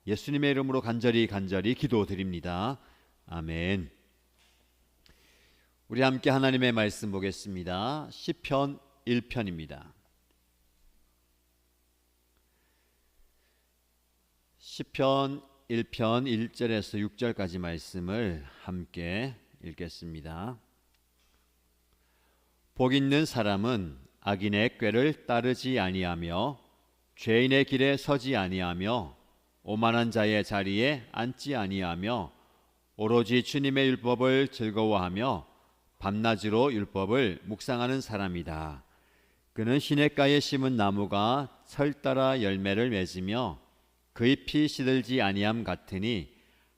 예수님의 이름으로 간절히 기도드립니다. 아멘. 우리 함께 하나님의 말씀 보겠습니다. 시편 1편입니다. 시편 1편 1절에서 6절까지 말씀을 함께 읽겠습니다. 복 있는 사람은 악인의 꾀를 따르지 아니하며 죄인의 길에 서지 아니하며 오만한 자의 자리에 앉지 아니하며 오로지 주님의 율법을 즐거워하며 밤낮으로 율법을 묵상하는 사람이다. 그는 시냇가에 심은 나무가 철 따라 열매를 맺으며 그 잎이 시들지 아니함 같으니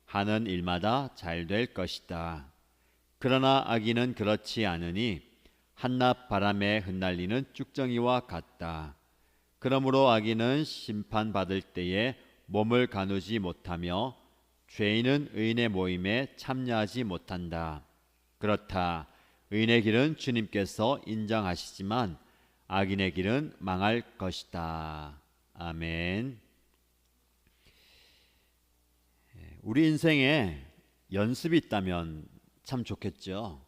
하는 일마다 잘 될 것이다. 그러나 악인은 그렇지 않으니 한낮 바람에 흩날리는 쭉정이와 같다. 그러므로 악인은 심판받을 때에 몸을 가누지 못하며 죄인은 의인의 모임에 참여하지 못한다. 그렇다. 의인의 길은 주님께서 인정하시지만 악인의 길은 망할 것이다. 아멘. 우리 인생에 연습이 있다면 참 좋겠죠.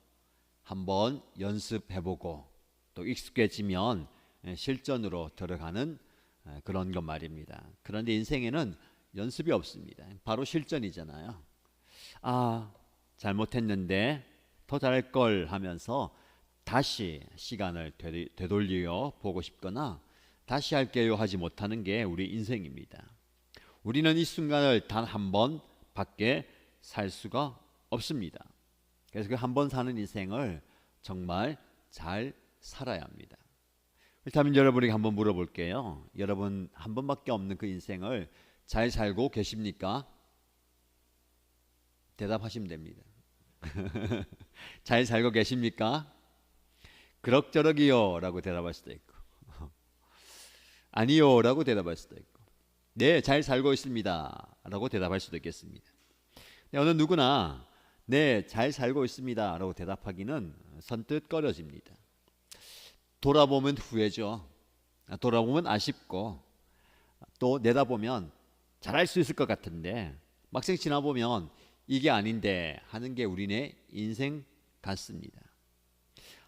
한번 연습해보고 또 익숙해지면 실전으로 들어가는 그런 것 말입니다. 그런데 인생에는 연습이 없습니다. 바로 실전이잖아요. 잘못했는데 더 잘할 걸 하면서 다시 시간을 되돌려 보고 싶거나 다시 할게요 하지 못하는 게 우리 인생입니다. 우리는 이 순간을 단 한 번 밖에 살 수가 없습니다. 그래서 그 한 번 사는 인생을 정말 잘 살아야 합니다. 그렇다면 여러분에게 한번 물어볼게요. 여러분 한 번밖에 없는 그 인생을 잘 살고 계십니까? 대답하시면 됩니다. 잘 살고 계십니까? 그럭저럭이요 라고 대답할 수도 있고 아니요 라고 대답할 수도 있고 네, 잘 살고 있습니다 라고 대답할 수도 있겠습니다. 어느 누구나 네, 잘 살고 있습니다 라고 대답하기는 선뜻 꺼려집니다. 돌아보면 후회죠. 돌아보면 아쉽고 또 내다보면 잘할 수 있을 것 같은데 막상 지나보면 이게 아닌데 하는 게 우리네 인생 같습니다.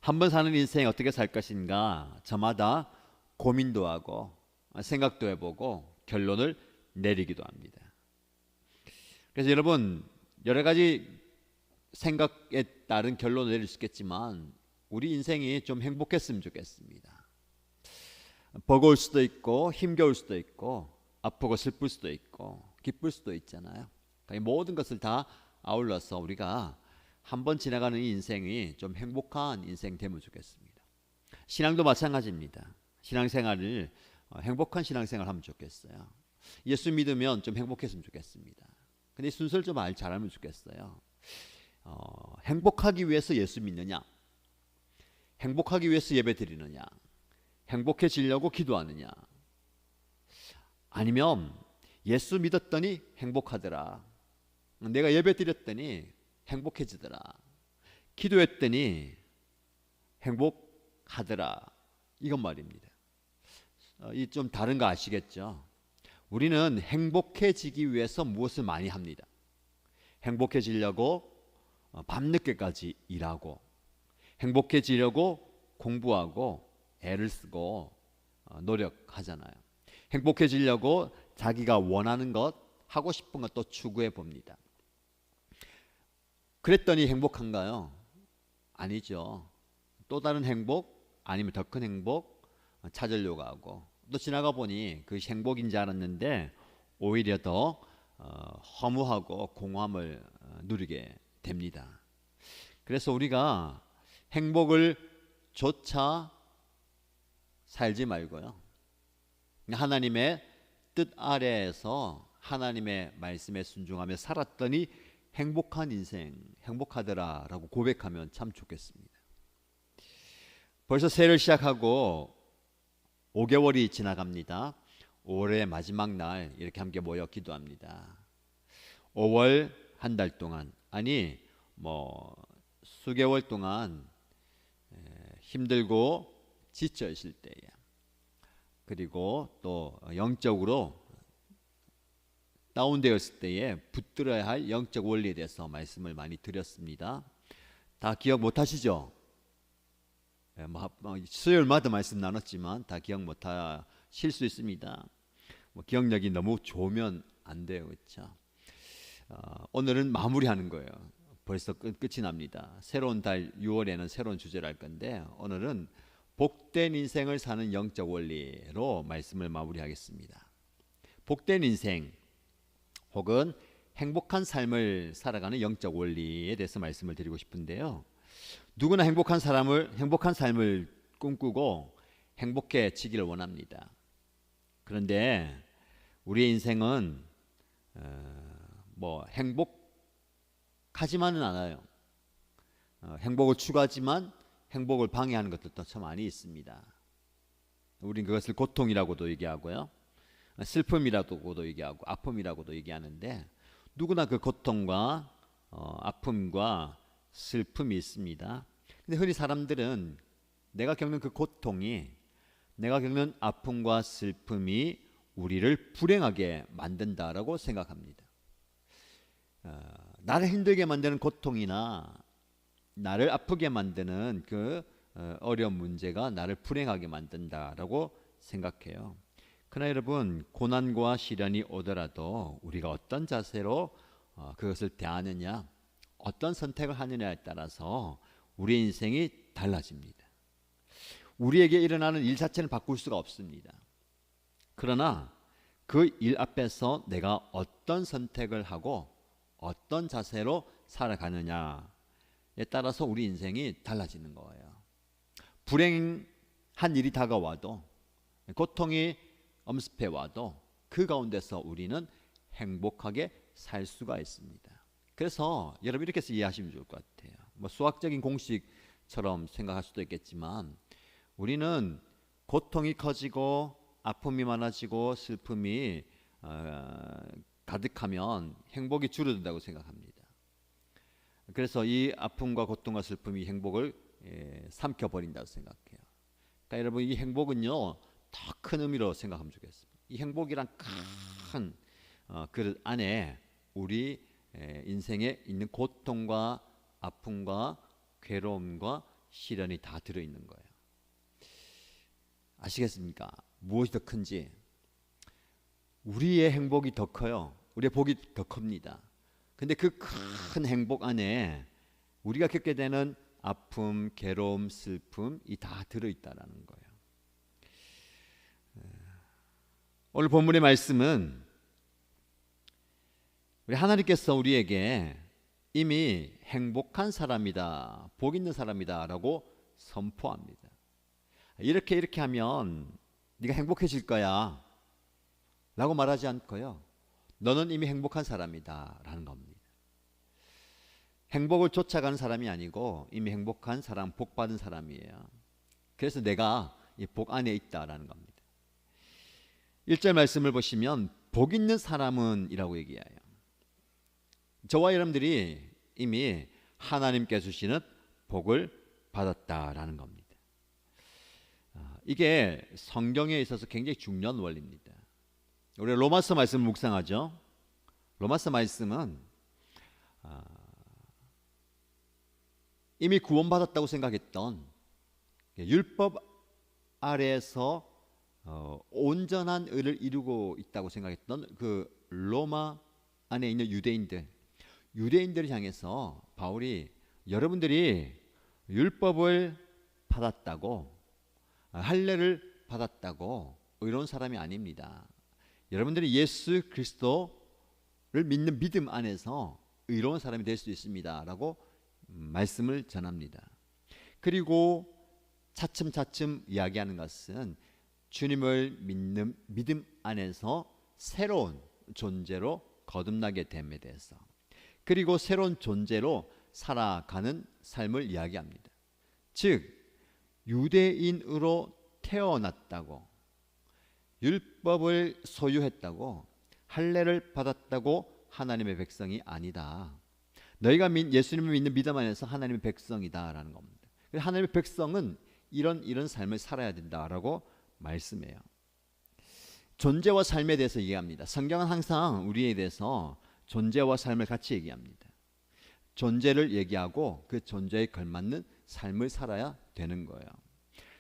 한 번 사는 인생 어떻게 살 것인가 저마다 고민도 하고 생각도 해보고 결론을 내리기도 합니다. 그래서 여러분 여러 가지 생각에 따른 결론을 내릴 수 있겠지만 우리 인생이 좀 행복했으면 좋겠습니다. 버거울 수도 있고 힘겨울 수도 있고 아프고 슬플 수도 있고 기쁠 수도 있잖아요. 모든 것을 다 아울러서 우리가 한번 지나가는 이 인생이 좀 행복한 인생 되면 좋겠습니다. 신앙도 마찬가지입니다. 신앙생활을 행복한 신앙생활 하면 좋겠어요. 예수 믿으면 좀 행복했으면 좋겠습니다. 근데 순서를 좀 잘하면 좋겠어요. 행복하기 위해서 예수 믿느냐? 행복하기 위해서 예배 드리느냐? 행복해지려고 기도하느냐? 아니면 예수 믿었더니 행복하더라. 내가 예배 드렸더니 행복해지더라. 기도했더니 행복하더라. 이건 말입니다. 이 좀 다른 거 아시겠죠? 우리는 행복해지기 위해서 무엇을 많이 합니다. 행복해지려고 밤늦게까지 일하고 행복해지려고 공부하고 애를 쓰고 노력하잖아요. 행복해지려고 자기가 원하는 것, 하고 싶은 것 또 추구해 봅니다. 그랬더니 행복한가요? 아니죠. 또 다른 행복 아니면 더 큰 행복 찾으려고 하고 또 지나가 보니 그 행복인 줄 알았는데 오히려 더 허무하고 공허함을 누리게 됩니다. 그래서 우리가 행복을 조차 살지 말고요. 하나님의 뜻 아래에서 하나님의 말씀에 순종하며 살았더니 행복한 인생, 행복하더라 라고 고백하면 참 좋겠습니다. 벌써 새해를 시작하고 5개월이 지나갑니다. 5월의 마지막 날 이렇게 함께 모여 기도합니다. 5월 한 달 동안 아니 수개월 동안 힘들고 지쳐 있을 때에 그리고 또 영적으로 다운되었을 때에 붙들어야 할 영적 원리에 대해서 말씀을 많이 드렸습니다. 다 기억 못하시죠? 수요일마다 말씀 나눴지만 다 기억 못하실 수 있습니다. 기억력이 너무 좋으면 안 돼요, 그렇죠? 오늘은 마무리하는 거예요. 벌써 끝이 납니다. 새로운 달 6월에는 새로운 주제를 할 건데 오늘은 복된 인생을 사는 영적 원리로 말씀을 마무리하겠습니다. 복된 인생 혹은 행복한 삶을 살아가는 영적 원리에 대해서 말씀을 드리고 싶은데요. 누구나 행복한 삶을 꿈꾸고 행복해지기를 원합니다. 그런데 우리의 인생은 행복하지만은 않아요. 행복을 추구하지만 행복을 방해하는 것들도 참 많이 있습니다. 우린 그것을 고통이라고도 얘기하고요, 슬픔이라고도 얘기하고 아픔이라고도 얘기하는데 누구나 그 고통과 아픔과 슬픔이 있습니다. 근데 흔히 사람들은 내가 겪는 그 고통이, 내가 겪는 아픔과 슬픔이 우리를 불행하게 만든다라고 생각합니다. 나를 힘들게 만드는 고통이나 나를 아프게 만드는 그 어려운 문제가 나를 불행하게 만든다라고 생각해요. 그러나 여러분, 고난과 시련이 오더라도 우리가 어떤 자세로 그것을 대하느냐, 어떤 선택을 하느냐에 따라서 우리 인생이 달라집니다. 우리에게 일어나는 일 자체는 바꿀 수가 없습니다. 그러나 그 일 앞에서 내가 어떤 선택을 하고 어떤 자세로 살아가느냐에 따라서 우리 인생이 달라지는 거예요. 불행한 일이 다가와도, 고통이 엄습해 와도 그 가운데서 우리는 행복하게 살 수가 있습니다. 그래서 여러분 이렇게 해서 이해하시면 좋을 것 같아요. 수학적인 공식처럼 생각할 수도 있겠지만 우리는 고통이 커지고 아픔이 많아지고 슬픔이 가득하면 행복이 줄어든다고 생각합니다. 그래서 이 아픔과 고통과 슬픔이 행복을 삼켜버린다고 생각해요. 그러니까 여러분, 이 행복은요, 더 큰 의미로 생각하면 좋겠습니다. 이 행복이란 큰 그릇 안에 우리 인생에 있는 고통과 아픔과 괴로움과 시련이 다 들어있는 거예요. 아시겠습니까? 무엇이 더 큰지. 우리의 행복이 더 커요. 우리의 복이 더 큽니다. 근데 그 큰 행복 안에 우리가 겪게 되는 아픔, 괴로움, 슬픔이 다 들어있다라는 거예요. 오늘 본문의 말씀은 우리 하나님께서 우리에게 이미 행복한 사람이다, 복 있는 사람이다 라고 선포합니다. 이렇게 하면 네가 행복해질 거야 라고 말하지 않고요, 너는 이미 행복한 사람이다 라는 겁니다. 행복을 쫓아가는 사람이 아니고 이미 행복한 사람, 복 받은 사람이에요. 그래서 내가 이 복 안에 있다라는 겁니다. 1절 말씀을 보시면 복 있는 사람은 이라고 얘기해요. 저와 여러분들이 이미 하나님께 주시는 복을 받았다라는 겁니다. 이게 성경에 있어서 굉장히 중요한 원리입니다. 우리 로마서 말씀을 묵상하죠. 로마서 말씀은 이미 구원받았다고 생각했던, 율법 아래에서 온전한 의를 이루고 있다고 생각했던 그 로마 안에 있는 유대인들을 향해서 바울이 여러분들이 율법을 받았다고, 할례를 받았다고 의로운 사람이 아닙니다. 여러분들이 예수 그리스도를 믿는 믿음 안에서 의로운 사람이 될 수 있습니다 라고 말씀을 전합니다. 그리고 차츰차츰 이야기하는 것은 주님을 믿는 믿음 안에서 새로운 존재로 거듭나게 됨에 대해서, 그리고 새로운 존재로 살아가는 삶을 이야기합니다. 즉 유대인으로 태어났다고, 율법을 소유했다고, 할례를 받았다고 하나님의 백성이 아니다. 너희가 예수님을 믿는 믿음 안에서 하나님의 백성이다라는 겁니다. 하나님의 백성은 이런 삶을 살아야 된다라고 말씀해요. 존재와 삶에 대해서 얘기합니다. 성경은 항상 우리에 대해서 존재와 삶을 같이 얘기합니다. 존재를 얘기하고 그 존재에 걸맞는 삶을 살아야 되는 거예요.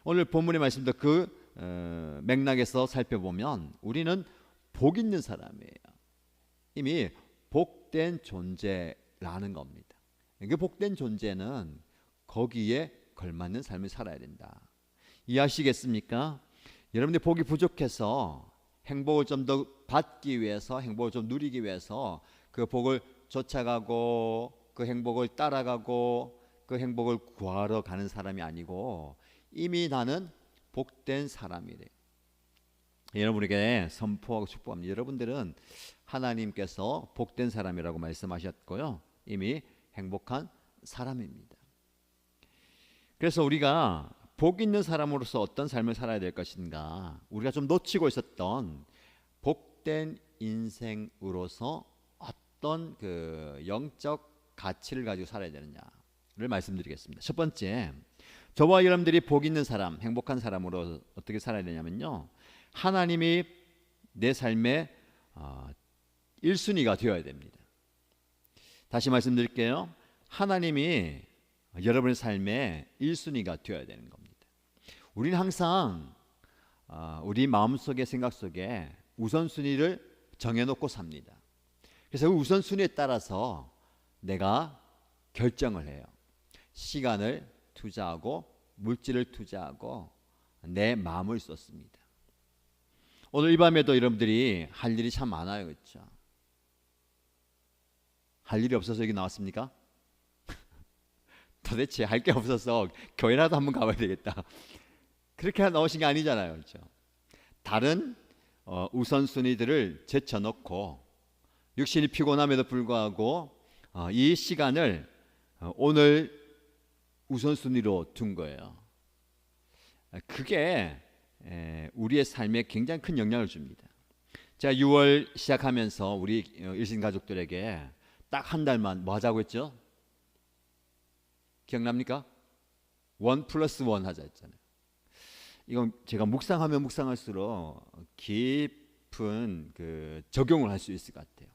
오늘 본문의 말씀도 그 맥락에서 살펴보면 우리는 복 있는 사람이에요. 이미 복된 존재라는 겁니다. 그 복된 존재는 거기에 걸맞는 삶을 살아야 된다. 이해하시겠습니까? 여러분들 복이 부족해서 행복을 좀 더 받기 위해서, 행복을 좀 누리기 위해서 그 복을 쫓아가고 그 행복을 따라가고 그 행복을 구하러 가는 사람이 아니고 이미 나는 복된 사람이래. 여러분에게 선포하고 축복합니다. 여러분들은 하나님께서 복된 사람이라고 말씀하셨고요. 이미 행복한 사람입니다. 그래서 우리가 복 있는 사람으로서 어떤 삶을 살아야 될 것인가, 우리가 좀 놓치고 있었던 복된 인생으로서 어떤 그 영적 가치를 가지고 살아야 되느냐를 말씀드리겠습니다. 첫 번째, 저와 여러분들이 복 있는 사람, 행복한 사람으로 어떻게 살아야 되냐면요, 하나님이 내 삶의 1순위가 되어야 됩니다. 다시 말씀드릴게요. 하나님이 여러분의 삶의 1순위가 되어야 되는 겁니다. 우리는 항상 우리 마음속에, 생각 속에 우선순위를 정해놓고 삽니다. 그래서 그 우선순위에 따라서 내가 결정을 해요. 시간을 투자하고 물질을 투자하고 내 마음을 쏟습니다. 오늘 이 밤에도 여러분들이 할 일이 참 많아요. 그렇죠? 할 일이 없어서 여기 나왔습니까? 도대체 할 게 없어서 교회라도 한번 가봐야 되겠다. 그렇게 나오신 게 아니잖아요. 그렇죠? 다른 우선순위들을 제쳐놓고 육신이 피곤함에도 불구하고 이 시간을 오늘 우선순위로 둔 거예요. 그게 우리의 삶에 굉장히 큰 영향을 줍니다. 제가 6월 시작하면서 우리 일신 가족들에게 딱 한 달만 뭐 하자고 했죠? 기억납니까? 1+1 하자 했잖아요. 이건 제가 묵상하면 묵상할수록 깊은 그 적용을 할 수 있을 것 같아요.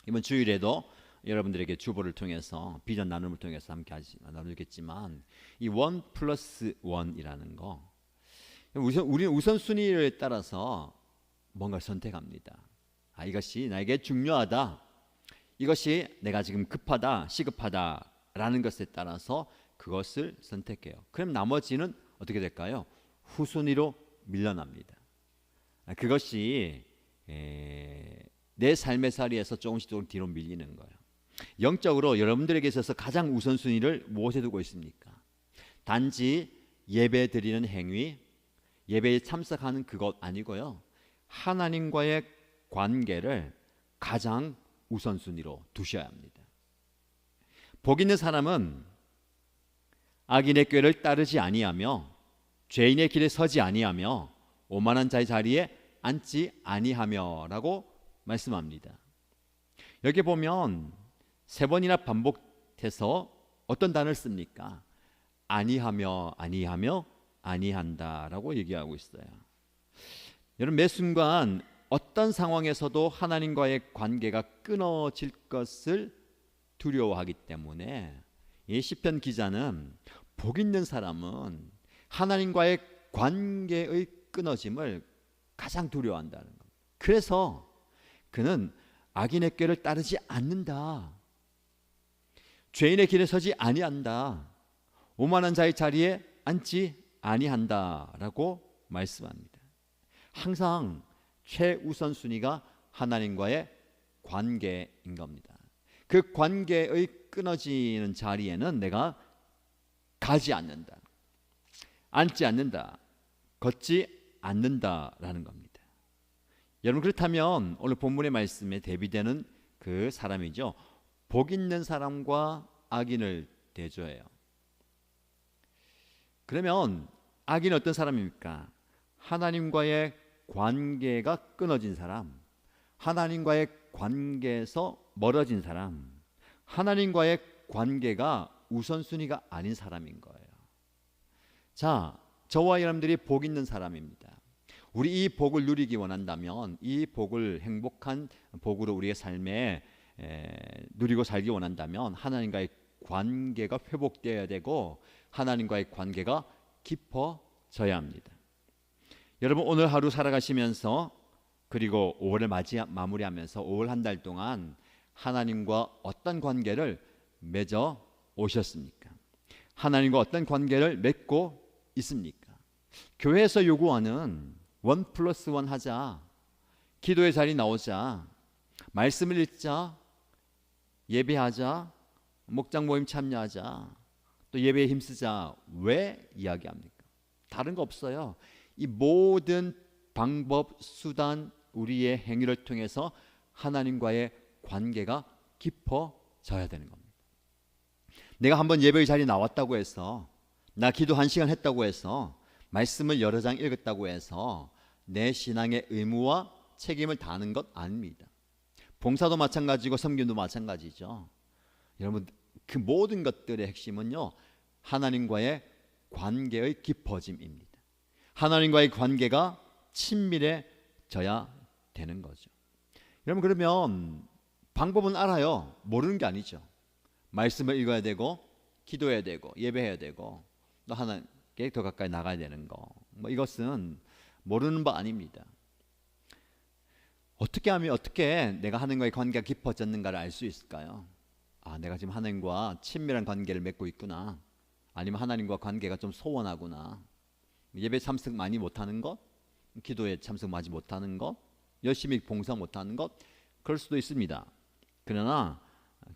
이번 주일에도 여러분들에게 주보를 통해서 비전 나눔을 통해서 함께 나누겠지만 이 1+1이라는 거, 우리는 우선순위에 따라서 뭔가를 선택합니다. 이것이 나에게 중요하다, 이것이 내가 지금 급하다, 시급하다라는 것에 따라서 그것을 선택해요. 그럼 나머지는 어떻게 될까요? 후순위로 밀려납니다. 그것이 내 삶의 자리에서 조금씩 뒤로 밀리는 거예요. 영적으로 여러분들에게 있어서 가장 우선순위를 무엇에 두고 있습니까? 단지 예배 드리는 행위, 예배에 참석하는 그것 아니고요, 하나님과의 관계를 가장 우선순위로 두셔야 합니다. 복 있는 사람은 악인의 꾀를 따르지 아니하며 죄인의 길에 서지 아니하며 오만한 자의 자리에 앉지 아니하며라고 말씀합니다. 여기 보면 3번이나 반복해서 어떤 단어를 씁니까? 아니하며, 아니하며, 아니한다라고 얘기하고 있어요. 여러분, 매 순간 어떤 상황에서도 하나님과의 관계가 끊어질 것을 두려워하기 때문에 이 시편 기자는 복 있는 사람은 하나님과의 관계의 끊어짐을 가장 두려워한다는 겁니다. 그래서 그는 악인의 꾀를 따르지 않는다, 죄인의 길에 서지 아니한다, 오만한 자의 자리에 앉지 아니한다라고 말씀합니다. 항상 최우선순위가 하나님과의 관계인 겁니다. 그 관계의 끊어지는 자리에는 내가 가지 않는다, 앉지 않는다, 걷지 않는다라는 겁니다. 여러분, 그렇다면 오늘 본문의 말씀에 대비되는 그 사람이죠. 복 있는 사람과 악인을 대조해요. 그러면 악인은 어떤 사람입니까? 하나님과의 관계가 끊어진 사람, 하나님과의 관계에서 멀어진 사람, 하나님과의 관계가 우선순위가 아닌 사람인 거예요. 자, 저와 여러분들이 복 있는 사람입니다. 우리 이 복을 누리기 원한다면, 이 복을 행복한 복으로 우리의 삶에 누리고 살기 원한다면 하나님과의 관계가 회복되어야 되고 하나님과의 관계가 깊어져야 합니다. 여러분, 오늘 하루 살아가시면서 그리고 5월을 마무리하면서 5월 한 달 동안 하나님과 어떤 관계를 맺어 오셨습니까? 하나님과 어떤 관계를 맺고 있습니까? 교회에서 요구하는 1+1 하자, 기도의 자리 나오자, 말씀을 읽자, 예배하자, 목장 모임 참여하자, 또 예배에 힘쓰자, 왜 이야기합니까? 다른 거 없어요. 이 모든 방법, 수단, 우리의 행위를 통해서 하나님과의 관계가 깊어져야 되는 겁니다. 내가 한번 예배의 자리에 나왔다고 해서, 나 기도 1시간 했다고 해서, 말씀을 여러 장 읽었다고 해서 내 신앙의 의무와 책임을 다하는 것 아닙니다. 봉사도 마찬가지고 섬김도 마찬가지죠. 여러분, 그 모든 것들의 핵심은요, 하나님과의 관계의 깊어짐입니다. 하나님과의 관계가 친밀해져야 되는 거죠. 여러분, 그러면 방법은 알아요. 모르는 게 아니죠. 말씀을 읽어야 되고, 기도해야 되고, 예배해야 되고, 또 하나님께 더 가까이 나가야 되는 거, 이것은 모르는 바 아닙니다. 어떻게 하면 어떻게 내가 하나님과의 관계가 깊어졌는가를 알 수 있을까요? 아, 내가 지금 하나님과 친밀한 관계를 맺고 있구나. 아니면 하나님과 관계가 좀 소원하구나. 예배 참석 많이 못하는 것, 기도에 참석 많이 못하는 것, 열심히 봉사 못하는 것, 그럴 수도 있습니다. 그러나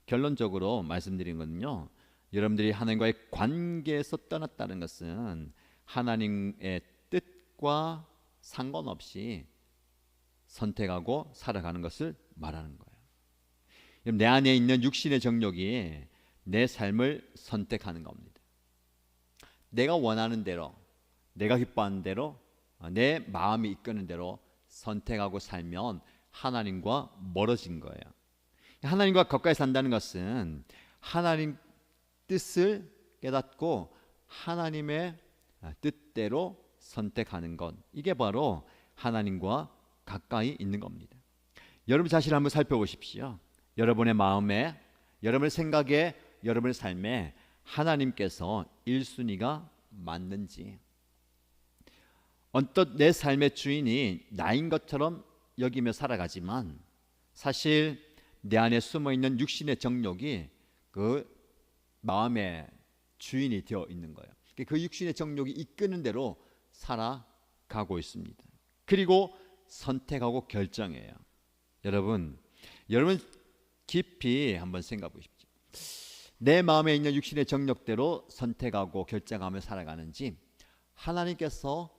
결론적으로 말씀드린 것은요, 여러분들이 하나님과의 관계에서 떠났다는 것은 하나님의 뜻과 상관없이 선택하고 살아가는 것을 말하는 거예요. 내 안에 있는 육신의 정욕이 내 삶을 선택하는 겁니다. 내가 원하는 대로, 내가 기뻐하는 대로, 내 마음이 이끄는 대로 선택하고 살면 하나님과 멀어진 거예요. 하나님과 가까이 산다는 것은 하나님 뜻을 깨닫고 하나님의 뜻대로 선택하는 것, 이게 바로 하나님과 가까이 있는 겁니다. 여러분 자신을 한번 살펴보십시오. 여러분의 마음에, 여러분의 생각에, 여러분의 삶에 하나님께서 1순위가 맞는지, 언뜻 내 삶의 주인이 나인 것처럼 여기며 살아가지만 사실 내 안에 숨어있는 육신의 정욕이 그 마음의 주인이 되어 있는 거예요. 그 육신의 정욕이 이끄는 대로 살아가고 있습니다. 그리고 선택하고 결정해요. 여러분 깊이 한번 생각해 보십시오. 내 마음에 있는 육신의 정욕대로 선택하고 결정하며 살아가는지, 하나님께서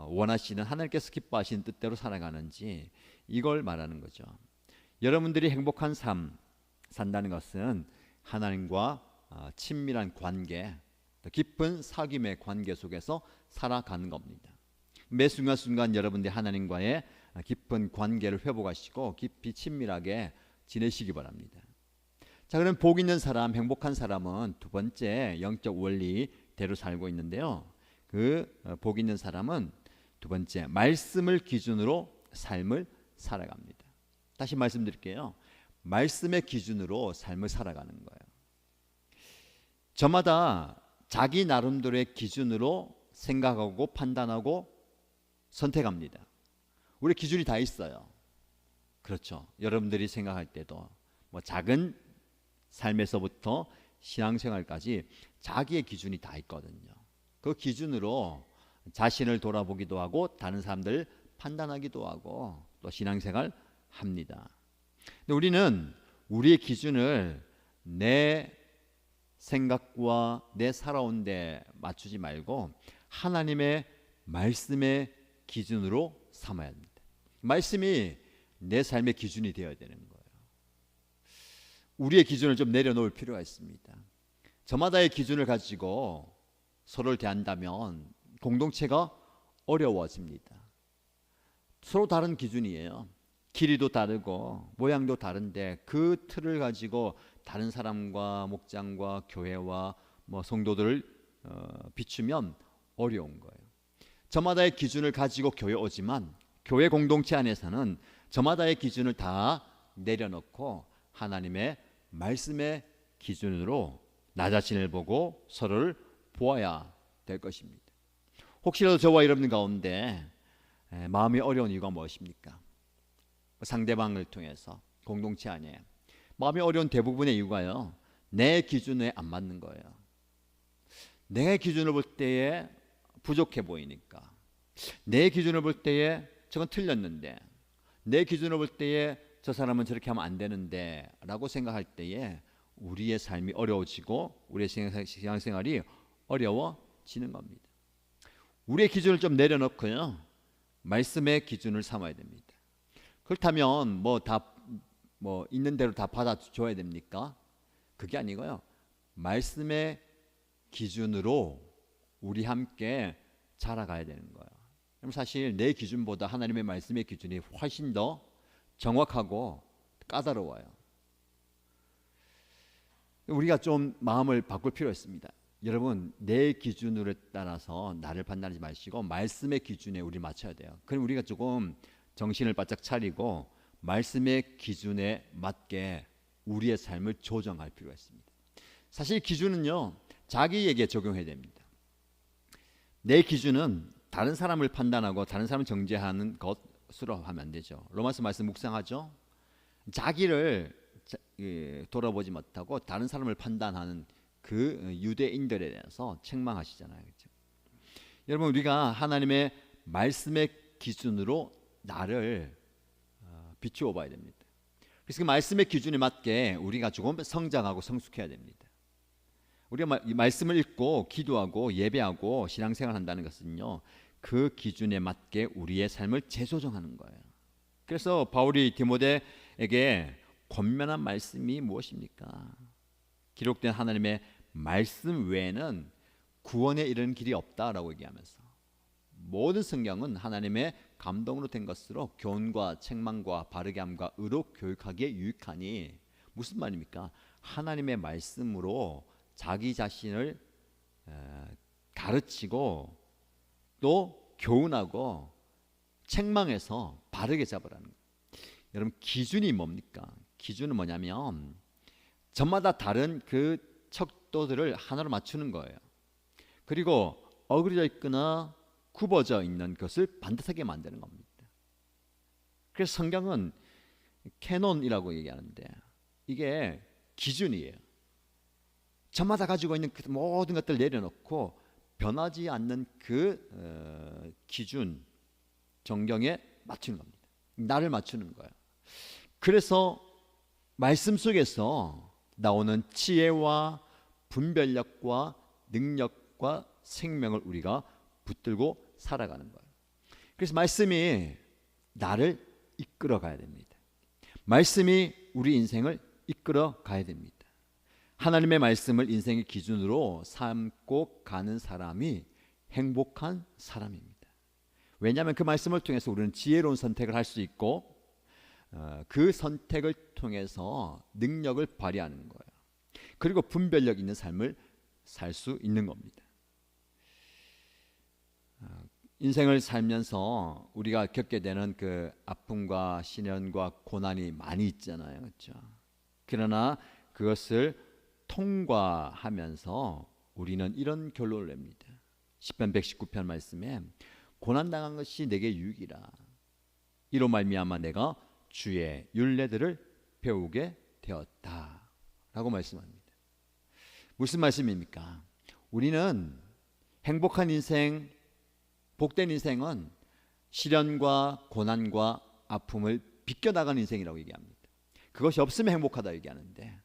원하시는, 하나님께서 기뻐하시는 뜻대로 살아가는지, 이걸 말하는 거죠. 여러분들이 행복한 삶 산다는 것은 하나님과 친밀한 관계, 깊은 사귐의 관계 속에서 살아가는 겁니다. 매 순간순간 여러분들이 하나님과의 깊은 관계를 회복하시고 깊이 친밀하게 지내시기 바랍니다. 자, 그럼 복 있는 사람, 행복한 사람은 두 번째 영적 원리대로 살고 있는데요. 그 복 있는 사람은 두 번째, 말씀을 기준으로 삶을 살아갑니다. 다시 말씀드릴게요. 말씀의 기준으로 삶을 살아가는 거예요. 저마다 자기 나름대로의 기준으로 생각하고 판단하고 선택합니다. 우리 기준이 다 있어요. 그렇죠. 여러분들이 생각할 때도 작은 삶에서부터 신앙생활까지 자기의 기준이 다 있거든요. 그 기준으로 자신을 돌아보기도 하고 다른 사람들 판단하기도 하고 또 신앙생활 합니다. 근데 우리는 우리의 기준을 내 생각과 내 살아온 데 맞추지 말고 하나님의 말씀의 기준으로 삼아야 합니다. 말씀이 내 삶의 기준이 되어야 되는 거예요. 우리의 기준을 좀 내려놓을 필요가 있습니다. 저마다의 기준을 가지고 서로를 대한다면 공동체가 어려워집니다. 서로 다른 기준이에요. 길이도 다르고 모양도 다른데 그 틀을 가지고 다른 사람과 목장과 교회와 성도들을 비추면 어려운 거예요. 저마다의 기준을 가지고 교회 오지만 교회 공동체 안에서는 저마다의 기준을 다 내려놓고 하나님의 말씀의 기준으로 나 자신을 보고 서로를 보아야 될 것입니다. 혹시라도 저와 여러분 가운데 마음이 어려운 이유가 무엇입니까? 상대방을 통해서 공동체 안에 마음이 어려운 대부분의 이유가요, 내 기준에 안 맞는 거예요. 내 기준을 볼 때에 부족해 보이니까, 내 기준을 볼 때에 저건 틀렸는데, 내 기준을 볼 때에 저 사람은 저렇게 하면 안 되는데 라고 생각할 때에 우리의 삶이 어려워지고 우리의 신앙생활이 어려워지는 겁니다. 우리의 기준을 좀 내려놓고요, 말씀의 기준을 삼아야 됩니다. 그렇다면 뭐 있는 대로 다 받아줘야 됩니까? 그게 아니고요, 말씀의 기준으로 우리 함께 자라가야 되는 거예요. 그럼 사실 내 기준보다 하나님의 말씀의 기준이 훨씬 더 정확하고 까다로워요. 우리가 좀 마음을 바꿀 필요가 있습니다. 여러분, 내 기준으로 따라서 나를 판단하지 마시고 말씀의 기준에 우리 맞춰야 돼요. 그럼 우리가 조금 정신을 바짝 차리고 말씀의 기준에 맞게 우리의 삶을 조정할 필요가 있습니다. 사실 기준은요, 자기에게 적용해야 됩니다. 내 기준은 다른 사람을 판단하고 다른 사람을 정죄하는 것으로 하면 안 되죠. 로마서 말씀 묵상하죠. 자기를 돌아보지 못하고 다른 사람을 판단하는 그 유대인들에 대해서 책망하시잖아요. 그렇죠? 여러분, 우리가 하나님의 말씀의 기준으로 나를 비추어 봐야 됩니다. 그래서 그 말씀의 기준에 맞게 우리가 조금 성장하고 성숙해야 됩니다. 우리가 말씀을 읽고 기도하고 예배하고 신앙생활 한다는 것은요, 그 기준에 맞게 우리의 삶을 재조정하는 거예요. 그래서 바울이 디모데에게 권면한 말씀이 무엇입니까? 기록된 하나님의 말씀 외에는 구원에 이르는 길이 없다라고 얘기하면서 모든 성경은 하나님의 감동으로 된 것으로 교훈과 책망과 바르게 함과 의로 교육하기에 유익하니, 무슨 말입니까? 하나님의 말씀으로 자기 자신을 가르치고 또 교훈하고 책망해서 바르게 잡으라는 거예요. 여러분, 기준이 뭡니까? 기준은 뭐냐면 저마다 다른 그 척도들을 하나로 맞추는 거예요. 그리고 어그러져 있거나 굽어져 있는 것을 반듯하게 만드는 겁니다. 그래서 성경은 캐논이라고 얘기하는데 이게 기준이에요. 저마다 가지고 있는 그 모든 것들을 내려놓고 변하지 않는 그 기준, 정경에 맞추는 겁니다. 나를 맞추는 거예요. 그래서 말씀 속에서 나오는 지혜와 분별력과 능력과 생명을 우리가 붙들고 살아가는 거예요. 그래서 말씀이 나를 이끌어 가야 됩니다. 말씀이 우리 인생을 이끌어 가야 됩니다. 하나님의 말씀을 인생의 기준으로 삼고 가는 사람이 행복한 사람입니다. 왜냐하면 그 말씀을 통해서 우리는 지혜로운 선택을 할 수 있고 그 선택을 통해서 능력을 발휘하는 거예요. 그리고 분별력 있는 삶을 살 수 있는 겁니다. 인생을 살면서 우리가 겪게 되는 그 아픔과 시련과 고난이 많이 있잖아요. 그렇죠? 그러나 그것을 통과하면서 우리는 이런 결론을 냅니다. 시편 119편 말씀에 고난당한 것이 내게 유익이라. 이로 말미암아 내가 주의 율례들을 배우게 되었다 라고 말씀합니다. 무슨 말씀입니까? 우리는 행복한 인생, 복된 인생은 시련과 고난과 아픔을 비껴나가는 인생이라고 얘기합니다. 그것이 없으면 행복하다 얘기하는데,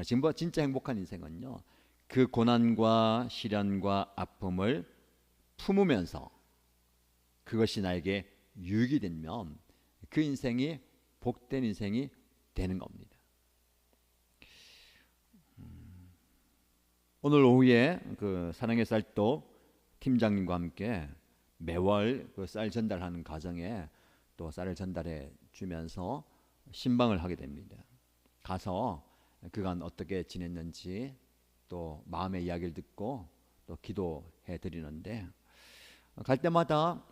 지금 진짜 행복한 인생은요, 그 고난과 시련과 아픔을 품으면서 그것이 나에게 유익이 되면 그 인생이 복된 인생이 되는 겁니다. 오늘 오후에 그 사랑의 쌀도 팀장님과 함께 매월 그 쌀 전달하는 과정에 또 쌀을 전달해 주면서 신방을 하게 됩니다. 가서 그간 어떻게 지냈는지 또 마음의 이야기를 듣고 또 기도해 드리는데, 갈 때마다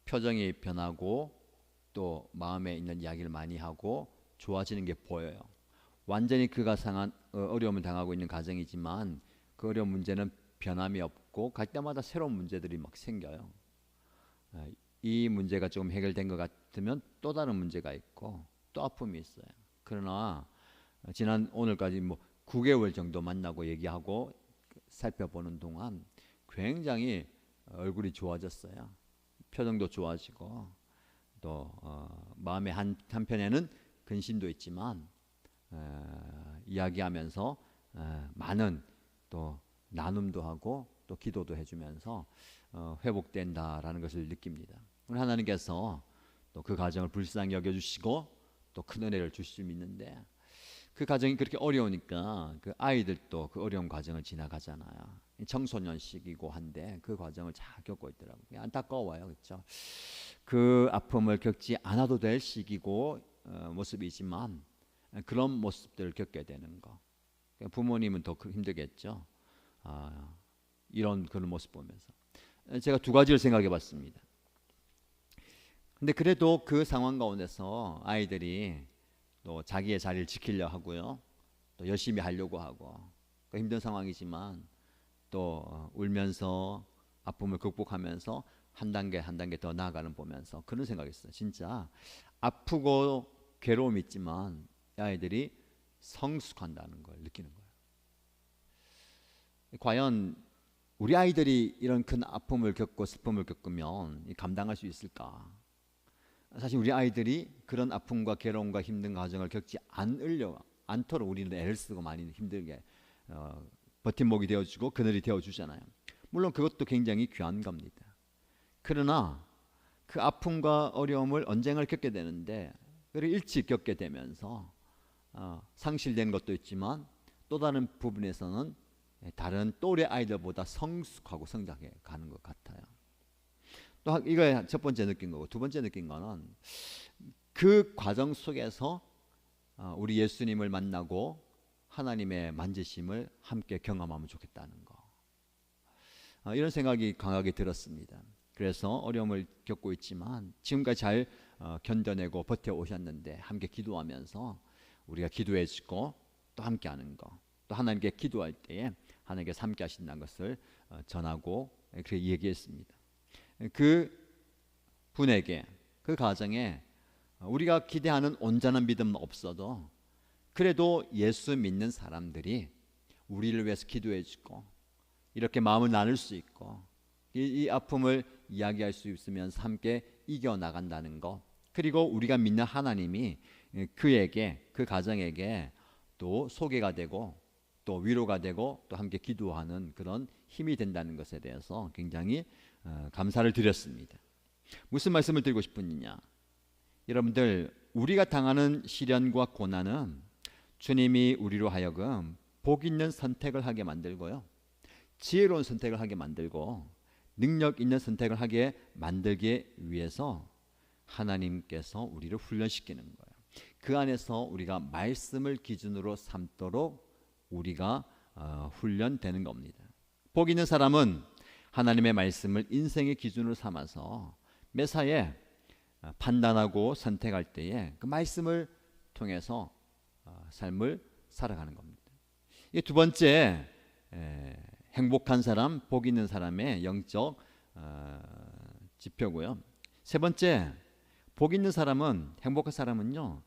표정이 변하고 또 마음에 있는 이야기를 많이 하고 좋아지는 게 보여요. 완전히 그가 상한 어려움을 당하고 있는 가정이지만 그 어려운 문제는 변함이 없고 갈 때마다 새로운 문제들이 막 생겨요. 이 문제가 조금 해결된 것 같으면 또 다른 문제가 있고 또 아픔이 있어요. 그러나 지난 오늘까지 뭐 9개월 정도 만나고 얘기하고 살펴보는 동안 굉장히 얼굴이 좋아졌어요. 표정도 좋아지고 또 마음의 한편에는 근심도 있지만 이야기하면서 많은 또 나눔도 하고 또 기도도 해주면서 회복된다라는 것을 느낍니다. 오늘 하나님께서 또 그 가정을 불쌍히 여겨주시고 또 큰 은혜를 주실 줄 믿는데 그 가정이 그렇게 어려우니까 그 아이들도 그 어려운 과정을 지나가잖아요. 청소년 시기고 한데 그 과정을 잘 겪고 있더라고요. 안타까워요, 그렇죠? 그 아픔을 겪지 않아도 될 시기고 모습이지만 그런 모습들을 겪게 되는 거. 부모님은 더 힘들겠죠. 이런 그런 모습 보면서 제가 두 가지를 생각해 봤습니다. 근데 그래도 그 상황 가운데서 아이들이 또 자기의 자리를 지키려 하고요. 또 열심히 하려고 하고 힘든 상황이지만 또 울면서 아픔을 극복하면서 한 단계 한 단계 더 나아가는 보면서 그런 생각이 있어요. 진짜 아프고 괴로움이 있지만 아이들이 성숙한다는 걸 느끼는 거예요. 과연 우리 아이들이 이런 큰 아픔을 겪고 슬픔을 겪으면 감당할 수 있을까? 사실 우리 아이들이 그런 아픔과 괴로움과 힘든 과정을 겪지 않도록 우리는 애를 쓰고 많이 힘들게 버팀목이 되어주고 그늘이 되어주잖아요. 물론 그것도 굉장히 귀한 겁니다. 그러나 그 아픔과 어려움을 언젠가 겪게 되는데 그를 일찍 겪게 되면서 상실된 것도 있지만 또 다른 부분에서는 다른 또래 아이들보다 성숙하고 성장해 가는 것 같아요. 또 이거 첫 번째 느낀 거고 두 번째 느낀 거는 그 과정 속에서 우리 예수님을 만나고 하나님의 만지심을 함께 경험하면 좋겠다는 거. 이런 생각이 강하게 들었습니다. 그래서 어려움을 겪고 있지만 지금까지 잘 견뎌내고 버텨오셨는데 함께 기도하면서 우리가 기도해주고 또 함께하는 거, 또 하나님께 기도할 때에 하나님께서 함께 하신다는 것을 전하고 그렇게 얘기했습니다. 그 분에게 그 가정에 우리가 기대하는 온전한 믿음은 없어도 그래도 예수 믿는 사람들이 우리를 위해서 기도해주고 이렇게 마음을 나눌 수 있고 이 아픔을 이야기할 수 있으면서 함께 이겨나간다는 것, 그리고 우리가 믿는 하나님이 그에게 그 가정에게 또 소개가 되고 또 위로가 되고 또 함께 기도하는 그런 힘이 된다는 것에 대해서 굉장히 감사를 드렸습니다. 무슨 말씀을 드리고 싶으냐? 여러분들 우리가 당하는 시련과 고난은 주님이 우리로 하여금 복 있는 선택을 하게 만들고요, 지혜로운 선택을 하게 만들고 능력 있는 선택을 하게 만들기 위해서 하나님께서 우리를 훈련시키는 거예요. 그 안에서 우리가 말씀을 기준으로 삼도록 우리가 훈련되는 겁니다. 복 있는 사람은 하나님의 말씀을 인생의 기준으로 삼아서 매사에 판단하고 선택할 때에 그 말씀을 통해서 삶을 살아가는 겁니다. 이 두 번째 행복한 사람, 복 있는 사람의 영적 지표고요. 세 번째, 복 있는 사람은, 행복한 사람은요,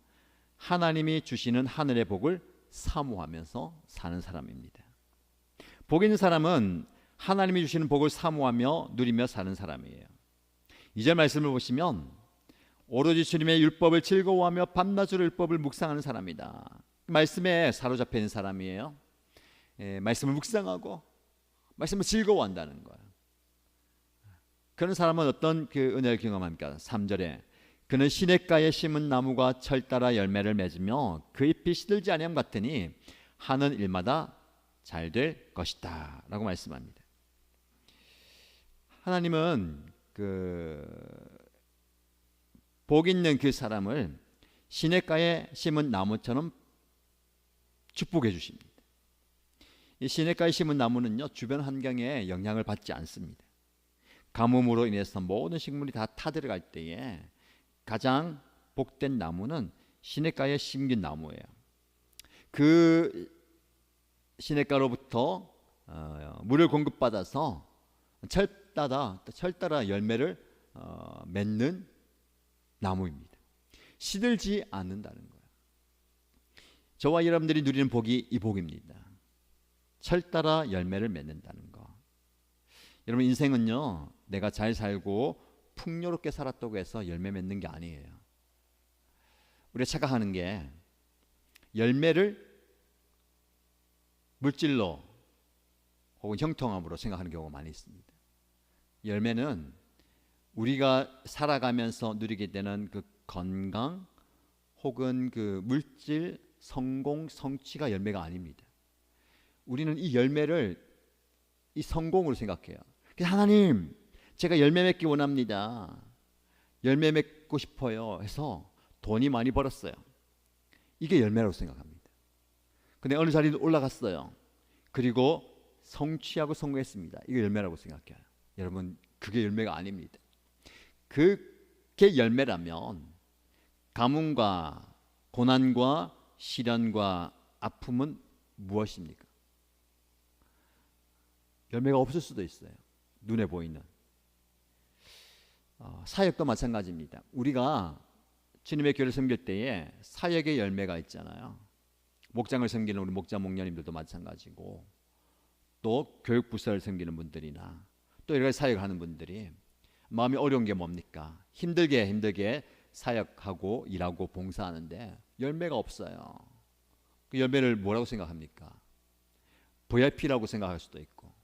하나님이 주시는 하늘의 복을 사모하면서 사는 사람입니다. 복 있는 사람은 하나님이 주시는 복을 사모하며 누리며 사는 사람이에요. 2절 말씀을 보시면 오로지 주님의 율법을 즐거워하며 밤낮으로 율법을 묵상하는 사람이다. 말씀에 사로잡혀 있는 사람이에요. 말씀을 묵상하고 말씀을 즐거워한다는 거예요. 그런 사람은 어떤 그 은혜를 경험합니까? 3절에 그는 시냇가에 심은 나무가 철따라 열매를 맺으며 그 잎이 시들지 아니함 같으니 하는 일마다 잘 될 것이다 라고 말씀합니다. 하나님은 그 복 있는 그 사람을 시냇가에 심은 나무처럼 축복해 주십니다. 이 시냇가에 심은 나무는요, 주변 환경에 영향을 받지 않습니다. 가뭄으로 인해서 모든 식물이 다 타들어갈 때에 가장 복된 나무는 시냇가에 심긴 나무예요. 그 시냇가로부터 물을 공급받아서 철따라 열매를 맺는 나무입니다. 시들지 않는다는 거예요. 저와 여러분들이 누리는 복이 이 복입니다. 철따라 열매를 맺는다는 거. 여러분, 인생은요, 내가 잘 살고 풍요롭게 살았다고 해서 열매 맺는 게 아니에요. 우리가 착각하는 게 열매를 물질로 혹은 형통함으로 생각하는 경우가 많이 있습니다. 열매는 우리가 살아가면서 누리게 되는 그 건강 혹은 그 물질, 성공, 성취가 열매가 아닙니다. 우리는 이 열매를 이 성공으로 생각해요. 하나님, 제가 열매 맺기 원합니다. 열매 맺고 싶어요 해서 돈이 많이 벌었어요. 이게 열매라고 생각합니다. 근데 어느 자리에 올라갔어요. 그리고 성취하고 성공했습니다. 이게 열매라고 생각해요. 여러분, 그게 열매가 아닙니다. 그게 열매라면 가뭄과 고난과 시련과 아픔은 무엇입니까? 열매가 없을 수도 있어요. 눈에 보이는. 사역도 마찬가지입니다. 우리가 주님의 교회를 섬길 때에 사역의 열매가 있잖아요. 목장을 섬기는 우리 목자 목녀님들도 마찬가지고, 또 교육부서를 섬기는 분들이나 또 여러 가지 사역을 하는 분들이 마음이 어려운 게 뭡니까? 힘들게 사역하고 일하고 봉사하는데 열매가 없어요. 그 열매를 뭐라고 생각합니까? VIP라고 생각할 수도 있고,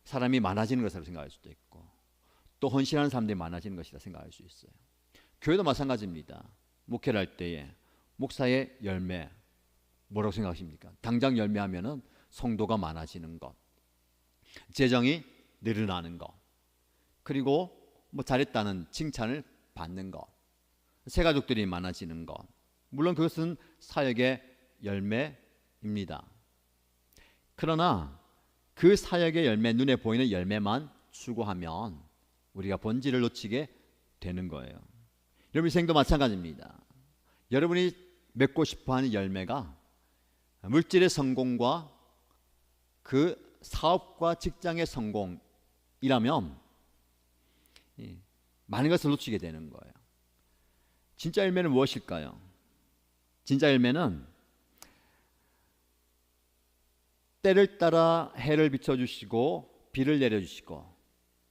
사람이 많아지는 것으로 생각할 수도 있고, 또 헌신하는 사람들이 많아지는 것이라 생각할 수 있어요. 교회도 마찬가지입니다. 목회를 할 때에 목사의 열매 뭐라고 생각하십니까? 당장 열매하면은 성도가 많아지는 것, 재정이 늘어나는 것, 그리고 뭐 잘했다는 칭찬을 받는 것, 새가족들이 많아지는 것. 물론 그것은 사역의 열매입니다. 그러나 그 사역의 열매, 눈에 보이는 열매만 추구하면 우리가 본질을 놓치게 되는 거예요. 여러분 인생도 마찬가지입니다. 여러분이 맺고 싶어하는 열매가 물질의 성공과 그 사업과 직장의 성공이라면 많은 것을 놓치게 되는 거예요. 진짜 열매는 무엇일까요? 진짜 열매는 때를 따라 해를 비춰주시고 비를 내려주시고,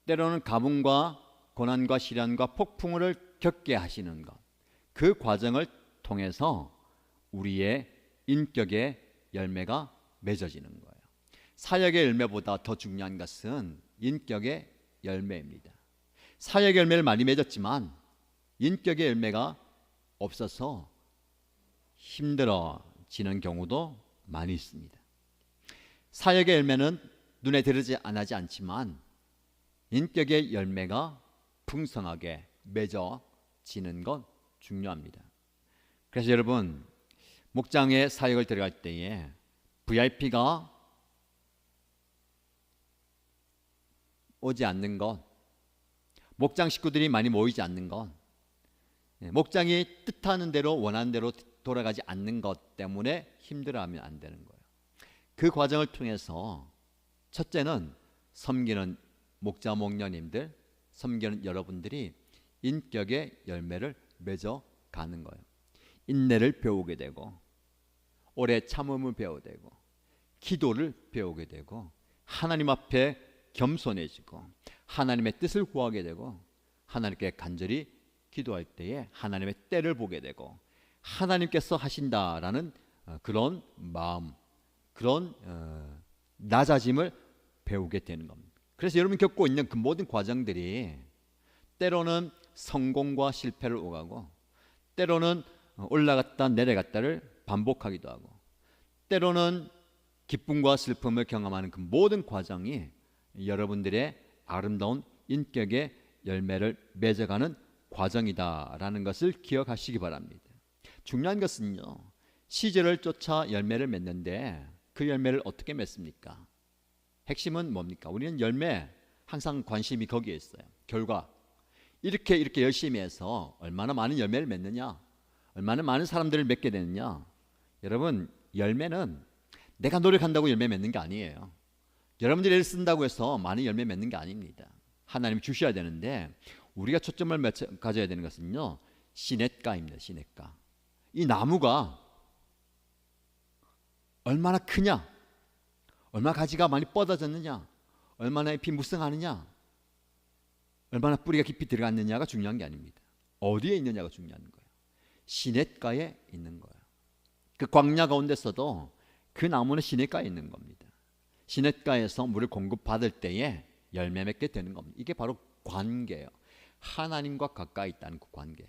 때로는 가뭄과 고난과 시련과 폭풍을 겪게 하시는 것, 그 과정을 통해서 우리의 인격의 열매가 맺어지는 거예요. 사역의 열매보다 더 중요한 것은 인격의 열매입니다. 사역의 열매를 많이 맺었지만 인격의 열매가 없어서 힘들어지는 경우도 많이 있습니다. 사역의 열매는 눈에 들지 않지만 인격의 열매가 풍성하게 맺어지는 것 중요합니다. 그래서 여러분, 목장에 사역을 들어갈 때에 VIP가 오지 않는 것, 목장 식구들이 많이 모이지 않는 것, 목장이 뜻하는 대로 원하는 대로 돌아가지 않는 것 때문에 힘들어하면 안 되는 거예요. 그 과정을 통해서 첫째는 섬기는 목자 목녀님들, 섬기는 여러분들이 인격의 열매를 맺어가는 거예요. 인내를 배우게 되고, 오래 참음을 배우게 되고, 기도를 배우게 되고, 하나님 앞에 겸손해지고, 하나님의 뜻을 구하게 되고, 하나님께 간절히 기도할 때에 하나님의 때를 보게 되고, 하나님께서 하신다라는 그런 마음, 그런 낮아짐을 배우게 되는 겁니다. 그래서 여러분이 겪고 있는 그 모든 과정들이 때로는 성공과 실패를 오가고, 때로는 올라갔다 내려갔다를 반복하기도 하고, 때로는 기쁨과 슬픔을 경험하는 그 모든 과정이 여러분들의 아름다운 인격의 열매를 맺어가는 과정이다라는 것을 기억하시기 바랍니다. 중요한 것은요, 시절을 쫓아 열매를 맺는데 그 열매를 어떻게 맺습니까? 핵심은 뭡니까? 우리는 열매 항상 관심이 거기에 있어요. 결과. 이렇게 열심히 해서 얼마나 많은 열매를 맺느냐, 얼마나 많은 사람들을 맺게 되느냐. 여러분, 열매는 내가 노력한다고 열매 맺는 게 아니에요. 여러분들이 애를 쓴다고 해서 많은 열매 맺는 게 아닙니다. 하나님이 주셔야 되는데 우리가 초점을 가져야 되는 것은요, 시냇가입니다. 시냇가. 이 나무가 얼마나 크냐, 얼마나 가지가 많이 뻗어졌느냐, 얼마나 잎이 무성하느냐, 얼마나 뿌리가 깊이 들어갔느냐가 중요한 게 아닙니다. 어디에 있느냐가 중요한 거예요. 시냇가에 있는 거예요. 그 광야 가운데서도 그 나무는 시냇가에 있는 겁니다. 시냇가에서 물을 공급받을 때에 열매 맺게 되는 겁니다. 이게 바로 관계예요. 하나님과 가까이 있다는 그 관계.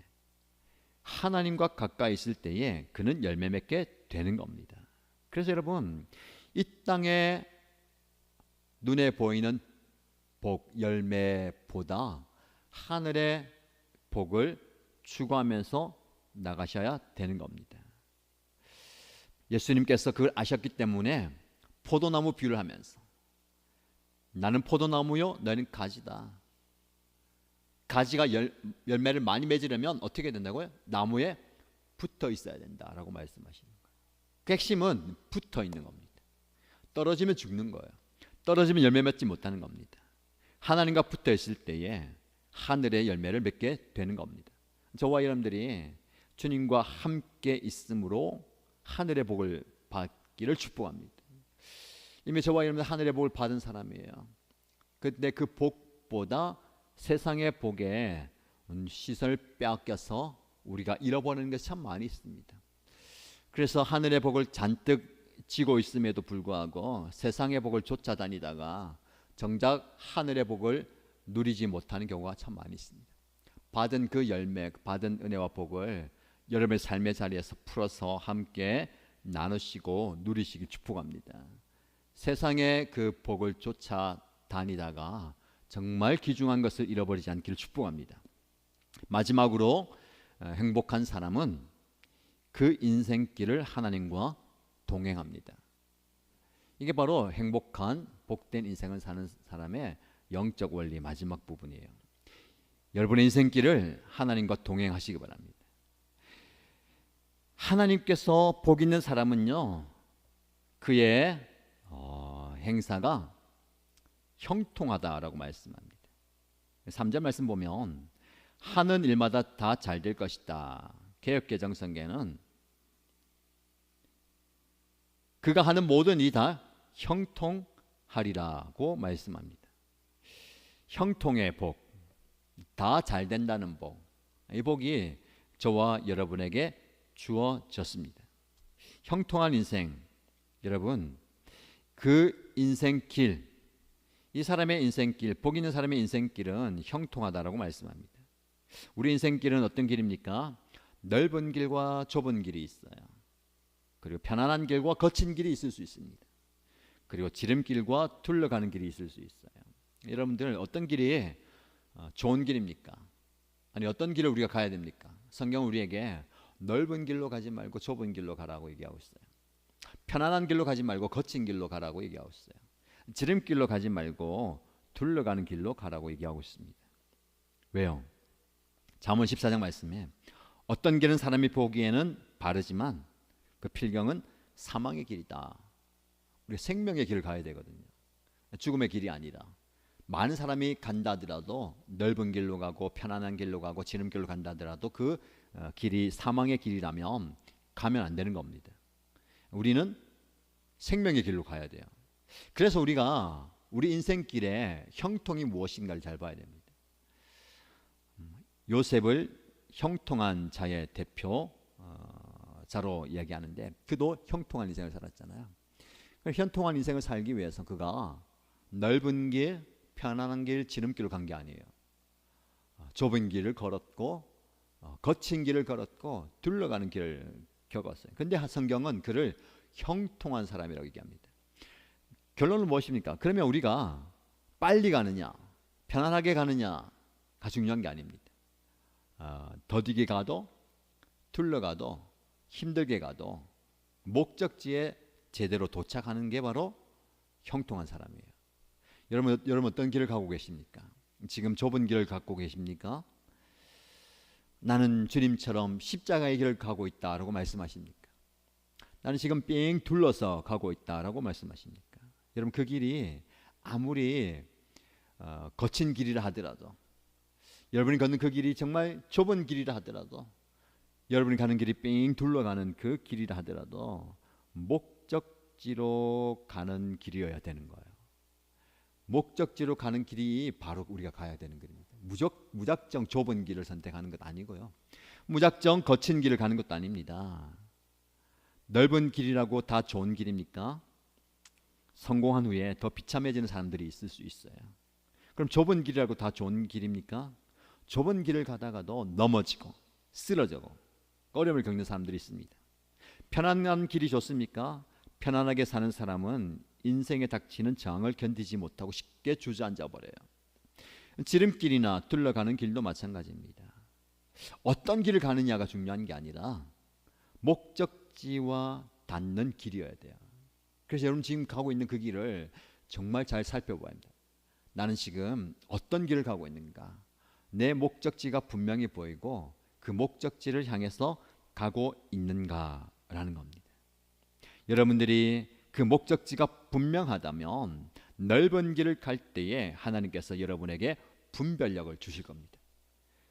하나님과 가까이 있을 때에 그는 열매 맺게 되는 겁니다. 그래서 여러분, 이 땅에 눈에 보이는 복, 열매보다 하늘의 복을 추구하면서 나가셔야 되는 겁니다. 예수님께서 그걸 아셨기 때문에 포도나무 비유를 하면서 나는 포도나무요, 너희는 가지다. 가지가 열매를 많이 맺으려면 어떻게 된다고요? 나무에 붙어 있어야 된다라고 말씀하시는 거예요. 그 핵심은 붙어 있는 겁니다. 떨어지면 죽는 거예요. 떨어지면 열매 맺지 못하는 겁니다. 하나님과 붙어 있을 때에 하늘의 열매를 맺게 되는 겁니다. 저와 여러분들이 주님과 함께 있음으로 하늘의 복을 받기를 축복합니다. 이미 저와 여러분들 하늘의 복을 받은 사람이에요. 근데 그 복보다 세상의 복에 시선을 빼앗겨서 우리가 잃어버리는 것이 참 많이 있습니다. 그래서 하늘의 복을 잔뜩 지고 있음에도 불구하고 세상의 복을 쫓아다니다가 정작 하늘의 복을 누리지 못하는 경우가 참 많이 있습니다. 받은 그 열매, 받은 은혜와 복을 여러분의 삶의 자리에서 풀어서 함께 나누시고 누리시길 축복합니다. 세상의 그 복을 쫓아다니다가 정말 귀중한 것을 잃어버리지 않기를 축복합니다. 마지막으로 행복한 사람은 그 인생길을 하나님과 동행합니다. 이게 바로 행복한 복된 인생을 사는 사람의 영적 원리 마지막 부분이에요. 여러분의 인생길을 하나님과 동행하시기 바랍니다. 하나님께서 복 있는 사람은요, 그의 행사가 형통하다라고 말씀합니다. 3절 말씀 보면 하는 일마다 다 잘 될 것이다. 개역개정 성경에는 그가 하는 모든 일이 다 형통하리라고 말씀합니다. 형통의 복, 다 잘 된다는 복, 이 복이 저와 여러분에게 주어졌습니다. 형통한 인생, 여러분, 그 인생길, 이 사람의 인생길, 복 있는 사람의 인생길은 형통하다라고 말씀합니다. 우리 인생길은 어떤 길입니까? 넓은 길과 좁은 길이 있어요. 그리고 편안한 길과 거친 길이 있을 수 있습니다. 그리고 지름길과 둘러가는 길이 있을 수 있어요. 여러분들 어떤 길이 좋은 길입니까? 아니 어떤 길을 우리가 가야 됩니까? 성경은 우리에게 넓은 길로 가지 말고 좁은 길로 가라고 얘기하고 있어요. 편안한 길로 가지 말고 거친 길로 가라고 얘기하고 있어요. 지름길로 가지 말고 둘러가는 길로 가라고 얘기하고 있습니다. 왜요? 잠언 14장 말씀에 어떤 길은 사람이 보기에는 바르지만 그 필경은 사망의 길이다. 우리가 생명의 길을 가야 되거든요. 죽음의 길이 아니라. 많은 사람이 간다 하더라도 넓은 길로 가고 편안한 길로 가고 지름길로 간다 하더라도 그 길이 사망의 길이라면 가면 안 되는 겁니다. 우리는 생명의 길로 가야 돼요. 그래서 우리가 우리 인생길에 형통이 무엇인가를 잘 봐야 됩니다. 요셉을 형통한 자의 대표 자로 이야기하는데 그도 형통한 인생을 살았잖아요. 형통한 인생을 살기 위해서 그가 넓은 길, 편안한 길, 지름길로 간 게 아니에요. 좁은 길을 걸었고 거친 길을 걸었고 둘러가는 길을 겪었어요. 근데 성경은 그를 형통한 사람이라고 얘기합니다. 결론은 무엇입니까? 그러면 우리가 빨리 가느냐, 편안하게 가느냐가 중요한 게 아닙니다. 더디게 가도 둘러가도 힘들게 가도 목적지에 제대로 도착하는 게 바로 형통한 사람이에요. 여러분 어떤 길을 가고 계십니까? 지금 좁은 길을 갖고 계십니까? 나는 주님처럼 십자가의 길을 가고 있다라고 말씀하십니까? 나는 지금 삥 둘러서 가고 있다라고 말씀하십니까? 여러분 그 길이 아무리 거친 길이라 하더라도, 여러분이 걷는 그 길이 정말 좁은 길이라 하더라도, 여러분이 가는 길이 삥 둘러가는 그 길이라 하더라도 목적지로 가는 길이어야 되는 거예요. 목적지로 가는 길이 바로 우리가 가야 되는 길입니다. 무작정 좁은 길을 선택하는 것 아니고요, 무작정 거친 길을 가는 것도 아닙니다. 넓은 길이라고 다 좋은 길입니까? 성공한 후에 더 비참해지는 사람들이 있을 수 있어요. 그럼 좁은 길이라고 다 좋은 길입니까? 좁은 길을 가다가도 넘어지고 쓰러지고 어려움을 겪는 사람들이 있습니다. 편안한 길이 좋습니까? 편안하게 사는 사람은 인생에 닥치는 저항을 견디지 못하고 쉽게 주저앉아 버려요. 지름길이나 둘러가는 길도 마찬가지입니다. 어떤 길을 가느냐가 중요한 게 아니라 목적지와 닿는 길이어야 돼요. 그래서 여러분 지금 가고 있는 그 길을 정말 잘 살펴봐야 합니다. 나는 지금 어떤 길을 가고 있는가? 내 목적지가 분명히 보이고 그 목적지를 향해서 가고 있는가라는 겁니다. 여러분들이 그 목적지가 분명하다면 넓은 길을 갈 때에 하나님께서 여러분에게 분별력을 주실 겁니다.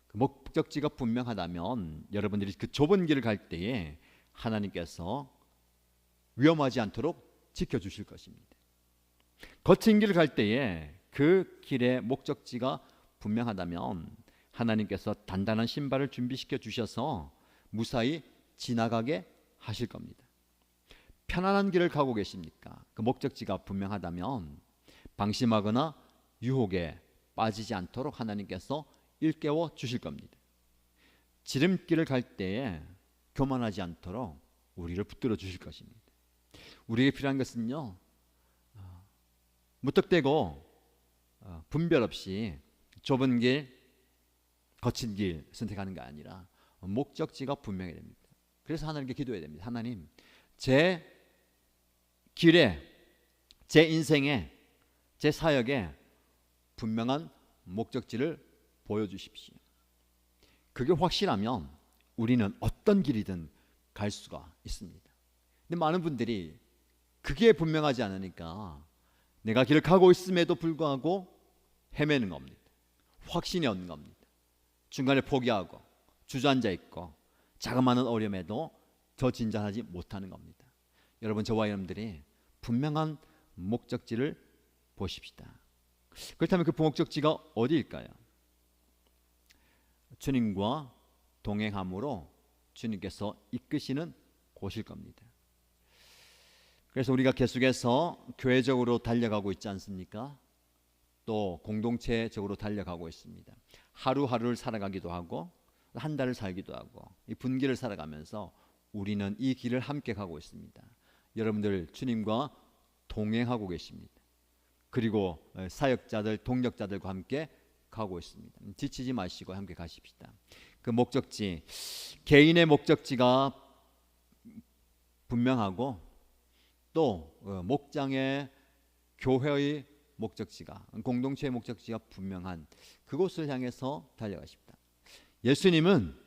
그 목적지가 분명하다면 여러분들이 그 좁은 길을 갈 때에 하나님께서 위험하지 않도록 지켜주실 것입니다. 거친 길을 갈 때에 그 길의 목적지가 분명하다면 하나님께서 단단한 신발을 준비시켜 주셔서 무사히 지나가게 하실 겁니다. 편안한 길을 가고 계십니까? 그 목적지가 분명하다면 방심하거나 유혹에 빠지지 않도록 하나님께서 일깨워 주실 겁니다. 지름길을 갈 때에 교만하지 않도록 우리를 붙들어 주실 것입니다. 우리에게 필요한 것은요, 무턱대고 분별 없이 좁은 길, 거친 길 선택하는 게 아니라 목적지가 분명해야 됩니다. 그래서 하나님께 기도해야 됩니다. 하나님, 제 길에, 제 인생에, 제 사역에 분명한 목적지를 보여주십시오. 그게 확실하면 우리는 어떤 길이든 갈 수가 있습니다. 근데 많은 분들이 그게 분명하지 않으니까 내가 길을 가고 있음에도 불구하고 헤매는 겁니다. 확신이 없는 겁니다. 중간에 포기하고 주저앉아 있고 자그마한 어려움에도 더 진전하지 못하는 겁니다. 여러분, 저와 여러분들이 분명한 목적지를 보십시다. 그렇다면 그 목적지가 어디일까요? 주님과 동행함으로 주님께서 이끄시는 곳일 겁니다. 그래서 우리가 계속해서 교회적으로 달려가고 있지 않습니까? 또 공동체적으로 달려가고 있습니다. 하루하루를 살아가기도 하고 한 달을 살기도 하고 이 분기를 살아가면서 우리는 이 길을 함께 가고 있습니다. 여러분들 주님과 동행하고 계십니다. 그리고 사역자들, 동력자들과 함께 가고 있습니다. 지치지 마시고 함께 가십시다. 그 목적지, 개인의 목적지가 분명하고 또 목장의 교회의 목적지가, 공동체의 목적지가 분명한 그곳을 향해서 달려가십니다. 예수님은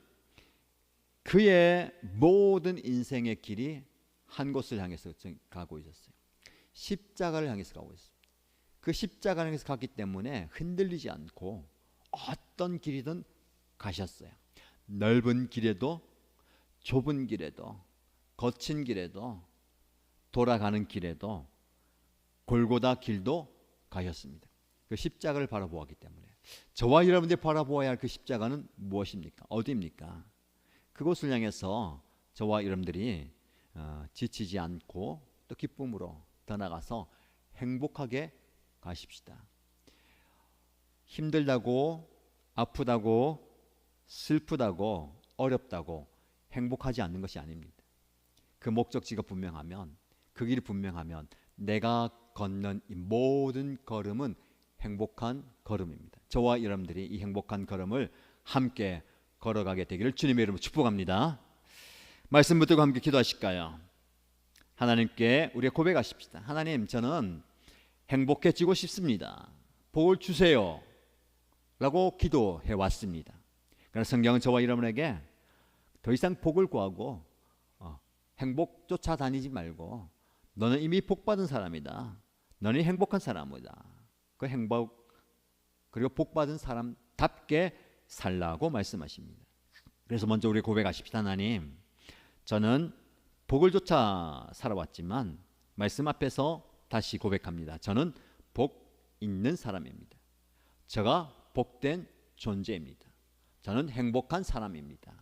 그의 모든 인생의 길이 한 곳을 향해서 가고 있었어요. 십자가를 향해서 가고 있습니다. 그 십자가를 향해서 갔기 때문에 흔들리지 않고 어떤 길이든 가셨어요. 넓은 길에도 좁은 길에도 거친 길에도 돌아가는 길에도 골고다 길도 가셨습니다. 그 십자가를 바라보았기 때문에 저와 여러분들이 바라보아야 할 그 십자가는 무엇입니까? 어디입니까? 그곳을 향해서 저와 여러분들이 지치지 않고 또 기쁨으로 더 나가서 행복하게 가십시다. 힘들다고, 아프다고, 슬프다고, 어렵다고 행복하지 않는 것이 아닙니다. 그 목적지가 분명하면, 그 길이 분명하면 내가 걷는 이 모든 걸음은 행복한 걸음입니다. 저와 여러분들이 이 행복한 걸음을 함께 걸어가게 되기를 주님의 이름으로 축복합니다. 말씀 붙들고 함께 기도하실까요? 하나님께 우리가 고백하십시다. 하나님, 저는 행복해지고 싶습니다. 복을 주세요 라고 기도해 왔습니다. 그러나 성경은 저와 여러분에게 더 이상 복을 구하고 행복 쫓아다니지 말고 너는 이미 복받은 사람이다. 너는 행복한 사람이다. 그 행복 그리고 복받은 사람답게 살라고 말씀하십니다. 그래서 먼저 우리 고백하십시다. 하나님, 저는 복을 쫓아 살아왔지만 말씀 앞에서 다시 고백합니다. 저는 복 있는 사람입니다. 제가 복된 존재입니다. 저는 행복한 사람입니다.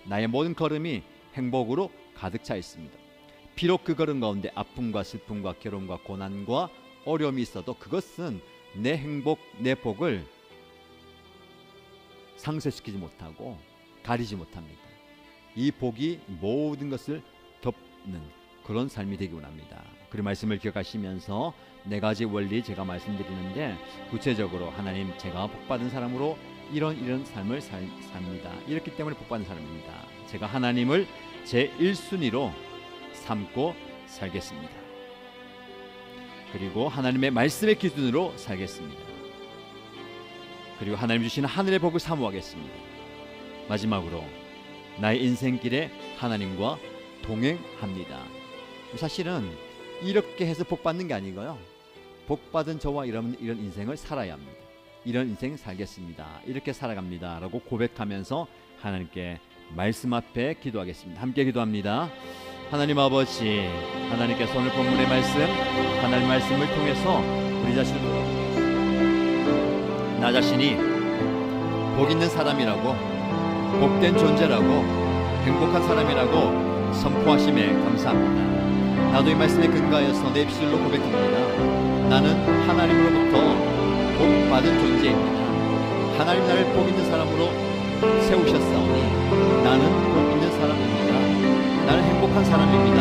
나의 모든 걸음이 행복으로 가득 차 있습니다. 비록 그 걸음 가운데 아픔과 슬픔과 괴로움과 고난과 어려움이 있어도 그것은 내 행복, 내 복을 상쇄시키지 못하고 가리지 못합니다. 이 복이 모든 것을 덮는 그런 삶이 되기 원합니다. 그 말씀을 기억하시면서 네 가지 원리 제가 말씀드리는데, 구체적으로 하나님, 제가 복받은 사람으로 이런 삶을 삽니다. 이렇기 때문에 복받은 사람입니다. 제가 하나님을 제 1순위로 삼고 살겠습니다. 그리고 하나님의 말씀의 기준으로 살겠습니다. 그리고 하나님 주시는 하늘의 복을 사모하겠습니다. 마지막으로 나의 인생길에 하나님과 동행합니다. 사실은 이렇게 해서 복받는 게 아니고요, 복받은 저와 이런 인생을 살아야 합니다. 이런 인생 살겠습니다. 이렇게 살아갑니다 라고 고백하면서 하나님께 말씀 앞에 기도하겠습니다. 함께 기도합니다. 하나님 아버지, 하나님께서 오늘 본문의 말씀, 하나님 말씀을 통해서 우리 자신을, 나 자신이 복 있는 사람이라고, 복된 존재라고, 행복한 사람이라고 선포하심에 감사합니다. 나도 이 말씀에 근거하여서 내 입술로 고백합니다. 나는 하나님으로부터 복받은 존재입니다. 하나님 나를 복 있는 사람으로 세우셨사오니 나는 복 있는 사람입니다. 나는 행복한 사람입니다.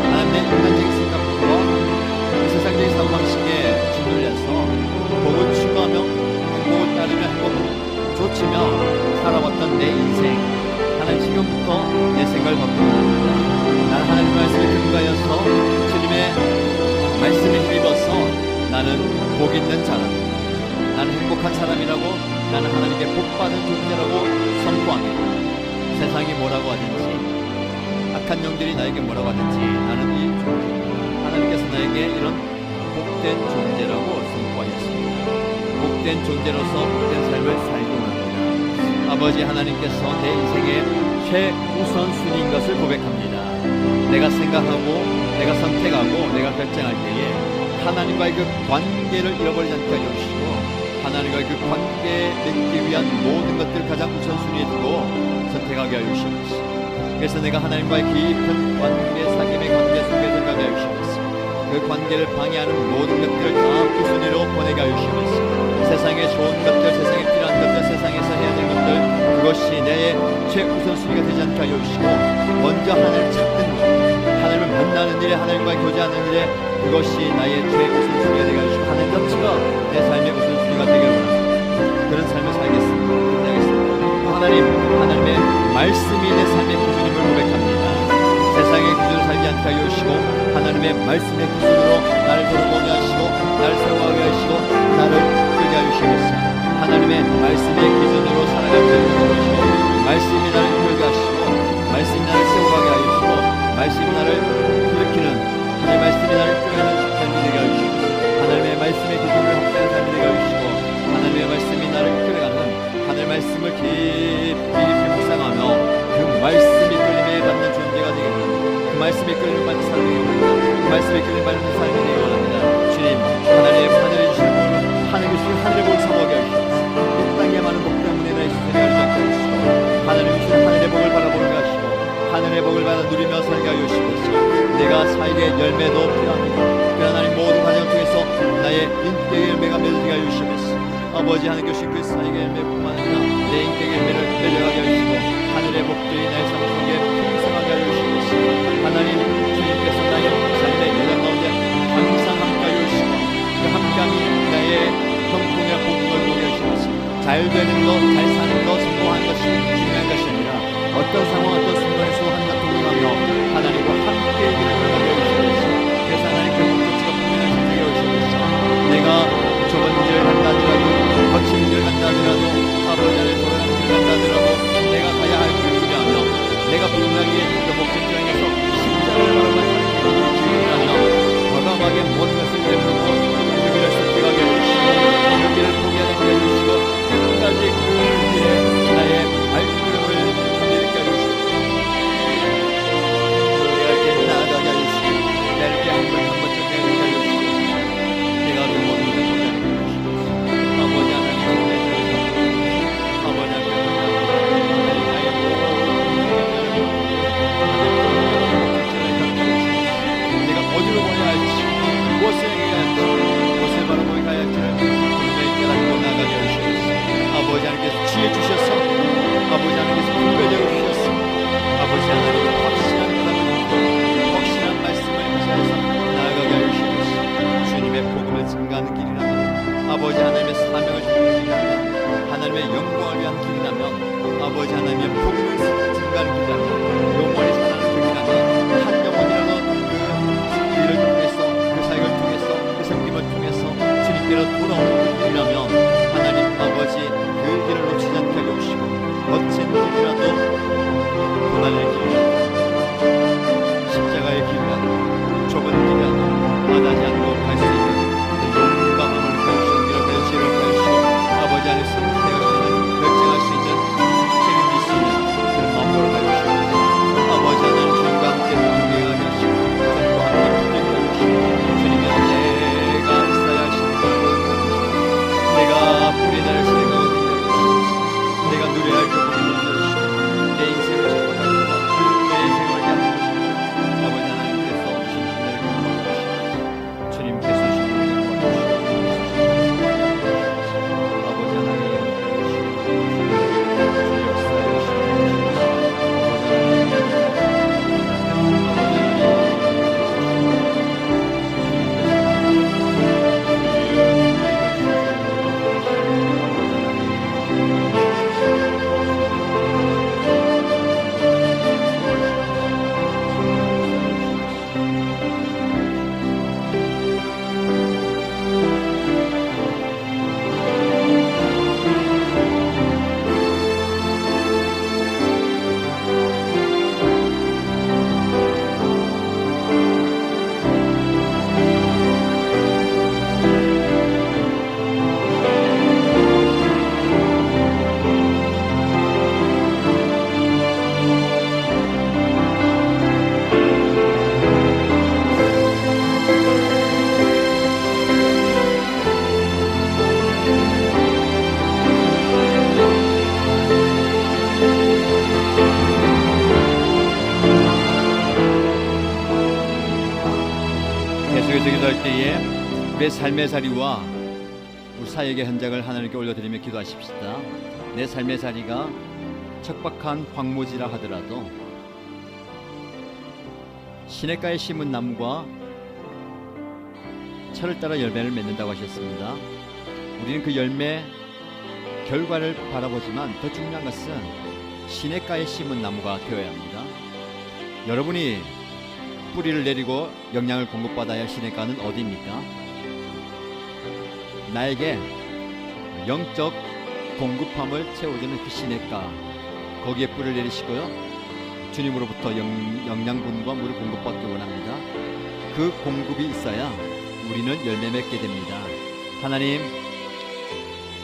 하나님, 내 인간적인 생각과 세상적인 사고방식에 짓눌려서 복을 추구하며 행복을 따르며 행복을 좇으며 살아왔던 내 인생, 하나님 지금부터 내 생각을 바꾸옵니다. 나는 하나님 말씀에 근거하여서 주님의 말씀에 힘입어서 나는 복 있는 사람, 나는 행복한 사람이라고, 나는 하나님께 복받은 존재라고 선포합니다. 세상이 뭐라고 하든지, 악한 영들이 나에게 뭐라고 하든지, 나는 이 하나님께서 나에게 이런 복된 존재라고 선포하였습니다. 복된 존재로서 복된 삶을 살기 원합니다. 아버지 하나님께서 내 인생의 최우선순위인 것을 고백합니다. 내가 생각하고 내가 선택하고 내가 결정할 때에 하나님과의 그 관계를 잃어버리지 않게 하여 주시고, 하나님과의 그 관계에 맺기 위한 모든 것들을 가장 우선순위에 두고 선택하게 하여 주시옵소서. 그래서 내가 하나님과의 깊은 관계, 사귐의 관계 속에 들어가게 하여 주시옵소서. 그 관계를 방해하는 모든 것들을 다 우선으로 보내게 하여 주시옵소서. 세상에 좋은 것들, 세상에 필요한 것들, 세상에서 해야 될 것들, 그것이 내 최우선순위가 되지 않게 하여 주시고, 먼저 하나님을 찾는 것, 하나님을 만나는 일에, 하나님과 교제하는 일에 그것이 나의 최우선순위가 되게 하여 주시고, 하나님 자체가 내 삶의 우선순위가 되기를 원합니다. 그런 삶을 살겠습니다. 하나님의 말씀이 내 삶의 기준임을 고백합니다. 세상의 기준으로 살지 않게 하여 주시고, 하나님의 말씀의 기준으로 나를 돌아보게 하시고, 나를 세워가게 하시고, 나를 끌게 하여 주시옵소서. 하나님의 말씀의 기준으로 살아가게 하여 주시고, 말씀이 나를 끌게 하시고, 말씀이 나를 세워가게 하여 주시고, 말씀이 나를 일으키는, 하나님의 말씀이 나를 끌어가는 삶이 되게 하여 주시옵소서. 하나님의 말씀의 기준으로 합당한 삶이 되게 하여 주시고, 하나님의 말씀이 나를 끌어가는 하나님의 말씀을 깊이 묵상하며 그 말씀이 끌림에 받는 존재가 되게 합니다. 그 말씀이 끌림을 받는 삶이 되게 합니다. 그 말씀이 끌림을 받는 삶이 되게 원합니다. 주님, 하늘에 주시는 복, 하늘에 주시는 하늘의 복을 사모하게 하여 주시옵소서. 이 땅에 많은 복 때문에 나의 시선이 가지 않게 하여 주시고, 하나님 주시는 하늘의 복을 바라보게 하시고, 하늘의 복을 받아 누리며 살게 하여 주시옵소서. 내가 사익의 열매도 필요합니다. 그러나 하나님 모든 과정을 통해서 나의 인격의 열매가 맺어지게 하여 주시옵소서. 아버지, 하나님 주신 그 사익의 열매뿐만 아니라 내 인격의 열매를 맺어가게 하여 주시고, 하늘의 복들이 나의 삶 속에 풍성하게 하여 주시옵소서. 하나님, 주님께서 나의 삶의 여정 가운데 항상 함께하여 주시고, 그 함께함이 나의 형통이라 복음을 보게 하시옵소서. 잘 되는 것, 잘 사는 것, 성공하는 것이 중요한 것이 아니라 어떤 상황, 어떤 순간에서 하나님과 동행하며 하나님과 함께 여기서 기도할 때에 우리의 삶의 자리와 우리 사역의 현장을 하나님께 올려드리며 기도하십시다. 내 삶의 자리가 척박한 황무지라 하더라도 시냇가에 심은 나무가 철을 따라 열매를 맺는다고 하셨습니다. 우리는 그 열매 결과를 바라보지만 더 중요한 것은 시냇가에 심은 나무가 되어야 합니다. 여러분이 뿌리를 내리고 영양을 공급받아야 할 시냇가는 어디입니까? 나에게 영적 공급함을 채워주는 그 시냇가, 거기에 뿌리를 내리시고요, 주님으로부터 영양분과 물을 공급받기 원합니다. 그 공급이 있어야 우리는 열매 맺게 됩니다. 하나님,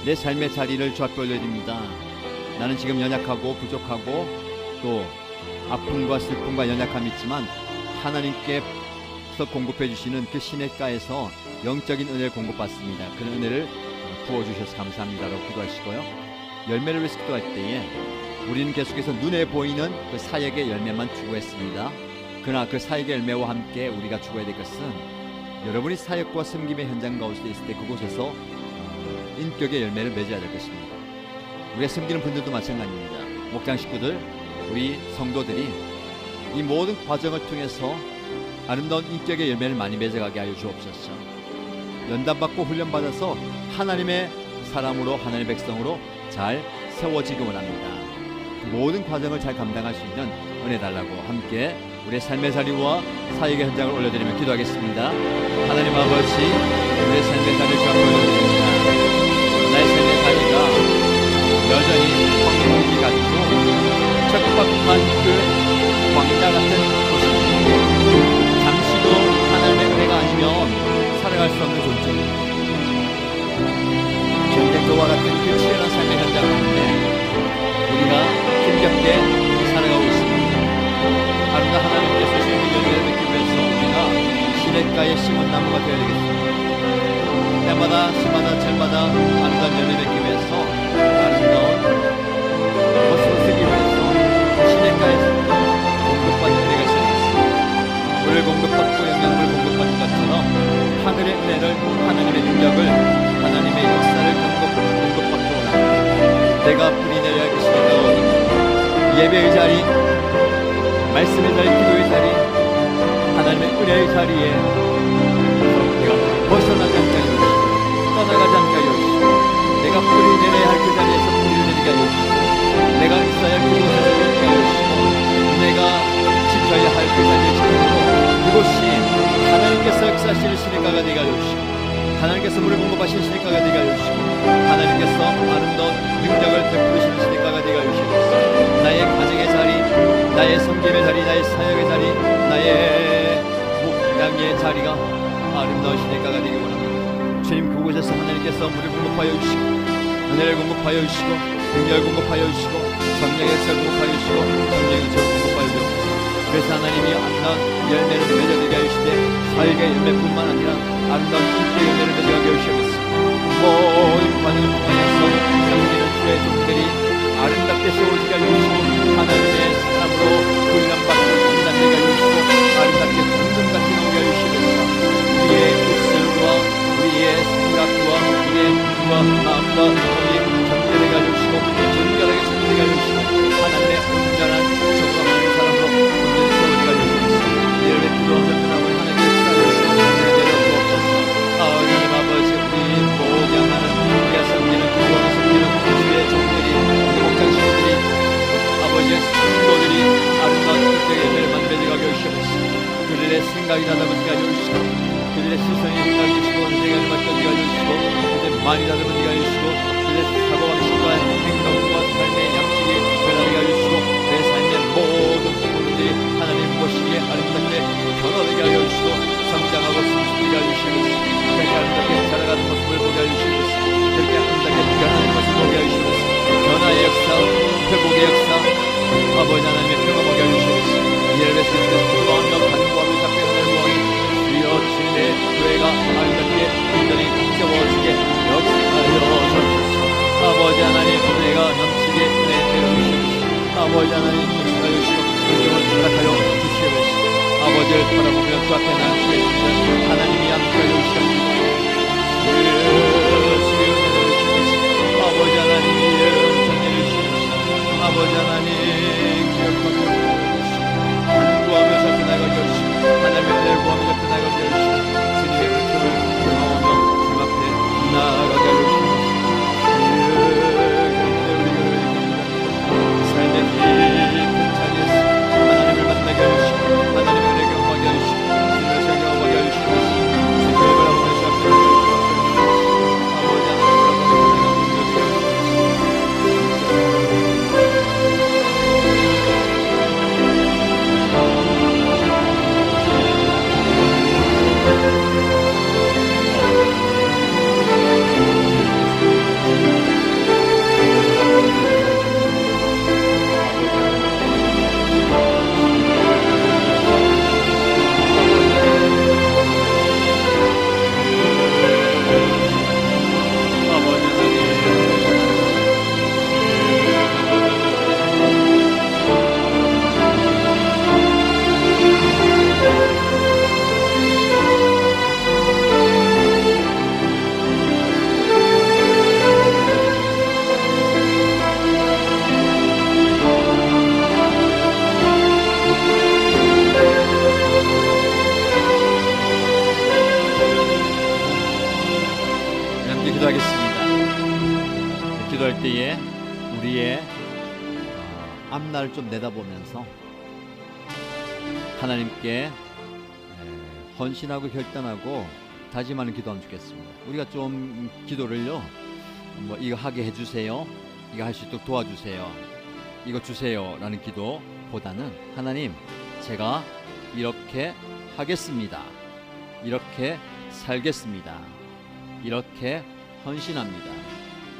내 삶의 자리를 주 앞에 올려드립니다. 나는 지금 연약하고 부족하고 또 아픔과 슬픔과 연약함이 있지만 하나님께서 공급해 주시는 그 시냇가에서 영적인 은혜를 공급받습니다. 그 은혜를 부어주셔서 감사합니다라고 기도하시고요, 열매를 위해서 기도할 때에 우리는 계속해서 눈에 보이는 그 사역의 열매만 추구했습니다. 그러나 그 사역의 열매와 함께 우리가 추구해야 될 것은 여러분이 사역과 섬김의 현장 가운데 있을 때 그곳에서 인격의 열매를 맺어야 될 것입니다. 우리가 섬기는 분들도 마찬가지입니다. 목장 식구들, 우리 성도들이 이 모든 과정을 통해서 아름다운 인격의 열매를 많이 맺어가게 하여 주옵소서. 연단받고 훈련받아서 하나님의 사람으로, 하나님의 백성으로 잘 세워지기 원합니다. 모든 과정을 잘 감당할 수 있는 은혜 달라고 함께 우리의 삶의 자리와 사역의 현장을 올려드리며 기도하겠습니다. 하나님 아버지, 우리의 삶의 자리를 주 앞에 올려드립니다. 나의 삶의 자리가 여전히 황무지 같고 척박한 그 광야 같은 곳입니다. 잠시도 하나님의 은혜가 아니면 살아갈 수 없는 존재입니다. 전쟁터와 같은 그 치열한 삶의 현장 가운데 우리가 힘겹게 살아가고 있습니다. 아름다운 하나님께서 주신 열매를 맺기 위해서 우리가 시냇가에 심은 나무가 되어야 되겠습니다. 해마다 시마다 철마다 아름다운 열매 맺기 위해서 아름다운 것을 쓰기 위해서 시냇가에서 공급받는 은혜가 있어야 되겠습니다. 물을 공급받고 영양을 공급받는 것처럼 하늘의 은혜를, 하나님의 능력을, 하나님의 역사를 공급받고 원합니다. 내가 뿌리 내려야 할 시대가 어디입니까? 예배의 자리, 말씀의 자리, 기도의 자리, 하나님의 은혜의 자리에 내가 벗어나지 않게 하여 주시고 떠나가지 않게 하여 주시고 내가 뿌리 내려야 할 그 자리에서 뿌리를 내리게 하여 주시고 내가 있어야 할 그곳에서 있게 하여 주시고 내가 지켜야 할 그 자리에 지켜서 그곳이 하나님께서 역사하시는 시냇가가 되게 하여 주시고 하나님께서 물을 공급하시는 시냇가가 되게 하여 주시고 하나님께서 아름다운 능력을 베푸시는 시냇가가 되게 하여 주시고 나의 가정의 자리, 나의 섬김의 자리, 나의 사역의 자리, 나의 목장의 자리가 아름다운 시냇가가 되기 원합니다. 주님, 그곳에서 하나님께서 물을 공급하여 주시고 은혜를 공급하여 주시고 능력을 공급하여 주시고 성령의 역사를 공급하여 주시고 성령의 역사를 공급하여 주시고 그래서 하나님이 아름다운 열매를 맺어내게 하시되 사역의 열매뿐만 아니라 아름다운 인격의 열매를 맺어가게 하시옵소서. 모든 과정을 통해서 섬기는 주의 종들이 아름답게 세워지게 하시고 하나님의 사람으로 훈련받고 인간되게 하시고 아름답게 천금같이 나오게 하시옵소서. 우리의 입술과 우리의 생각과 우리의 눈과 마음과 몸이 정결하게 하시고 정결하게 섬기게 하시고 하나님의 온전한 정성하는 사람으로 온전히 세워지게 하시옵소서. 이를 기도하며 그나마 하나님의 역사를 내려주옵소서. 하나님 아버지, 우리 목양하는 우리가 섬기는 기도하며 섬기는 주의 종들이 우리 목장 식구들이 아버지의 성도들이 아름다운 인격의 열매를 만들어가게 하시옵소서. 그들의 생각이 다듬어지게 하시고 그들의 시선이 헷갈리시고 생각을 맡겨지게 하시고 그들의 말이 다듬어지게 하시고 그들의 사고방식과 행동과 삶의 양식이 변하게 하시고 내 삶의 모든 부분들이 하나님 보시기에 아름답게 변화되게 하시고 성장하고 숨쉬게 하시옵소서. 그렇게 아름답게 자라가는 모습을 보게 하시옵소서. 그렇게 아름답게 변하는 모습을 보게 하시옵소서. 변화의 역사, 회복의 역사, 아버지 하나님의 평화 보게 하시옵소서. 이를 위해서 기도하며 간구하며 잡게 하는 구하기 주여 주님의 교회가 아름답게 온전히 세워지게 역사하여 주옵소서. 아버지 하나님, 은혜가 넘치게 은혜 내려주시옵소서. 아버지 하나님, 역사하여 주시고 은총을 허락하여 주시옵소서. 아버지를 바라보며 주 앞에 나는 주의 하나님이 아버지 하나님이 전해를 주시옵소서. 아버지 하나님 기억하고 구하며 잡혀 나가게 하시고 하나님의 은혜를 구하며 잡혀 나가게 하시고 주님의 그처를 경험하며 주님 앞에 나아가게 하시옵소서. 삶의 깊은 자리에서 하나님을 만나게 하시고 하나님의 은혜 경험하게 하시고 주님의 생 경험하게 하시고 주님의 바라보는 주 앞에 나가게 하시고 아버지 기도하겠습니다. 기도할 때에 우리의 앞날을 좀 내다보면서 하나님께 헌신하고 결단하고 다짐하는 기도 한번 주겠습니다. 우리가 좀 기도를요, 뭐 이거 하게 해주세요, 이거 할 수 있도록 도와주세요, 이거 주세요 라는 기도보다는 하나님, 제가 이렇게 하겠습니다, 이렇게 살겠습니다, 이렇게 헌신합니다,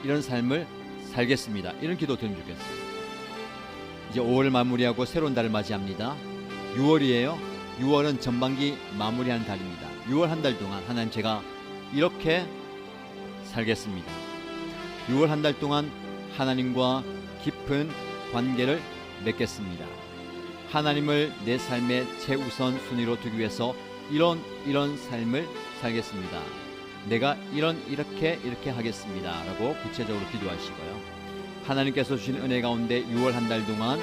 이런 삶을 살겠습니다, 이런 기도 드리면 좋겠습니다. 이제 5월 마무리하고 새로운 달을 맞이합니다. 6월이에요. 6월은 전반기 마무리하는 달입니다. 6월 한 달 동안 하나님, 제가 이렇게 살겠습니다. 6월 한 달 동안 하나님과 깊은 관계를 맺겠습니다. 하나님을 내 삶의 최우선 순위로 두기 위해서 이런 삶을 살겠습니다. 내가 이렇게 하겠습니다 라고 구체적으로 기도하시고요. 하나님께서 주신 은혜 가운데 6월 한 달 동안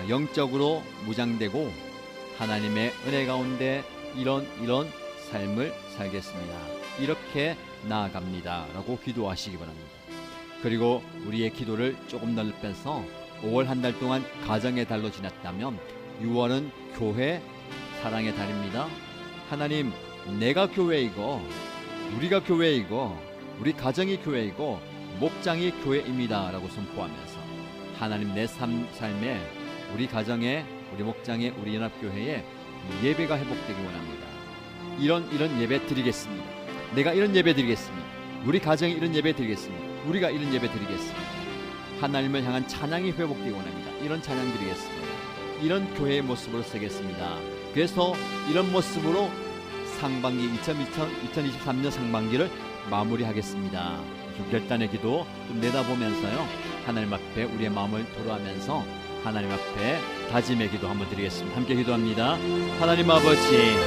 영적으로 무장되고 하나님의 은혜 가운데 이런 삶을 살겠습니다, 이렇게 나아갑니다 라고 기도하시기 바랍니다. 그리고 우리의 기도를 조금 넓혀서 5월 한 달 동안 가정의 달로 지났다면 6월은 교회 사랑의 달입니다. 하나님, 내가 교회이고 우리가 교회이고 우리 가정이 교회이고 목장이 교회입니다 라고 선포하면서 하나님, 내 삶에 우리 가정에 우리 목장에 우리 연합교회에 예배가 회복되기 원합니다. 이런 예배 드리겠습니다. 내가 이런 예배 드리겠습니다. 우리 가정이 이런 예배 드리겠습니다. 우리가 이런 예배 드리겠습니다. 하나님을 향한 찬양이 회복되기 원합니다. 이런 찬양 드리겠습니다. 이런 교회의 모습으로 서겠습니다. 그래서 이런 모습으로 상반기 2023년 상반기를 마무리하겠습니다. 좀 결단의 기도 좀 내다보면서요, 하나님 앞에 우리의 마음을 토로하면서 하나님 앞에 다짐의 기도 한번 드리겠습니다. 함께 기도합니다. 하나님 아버지,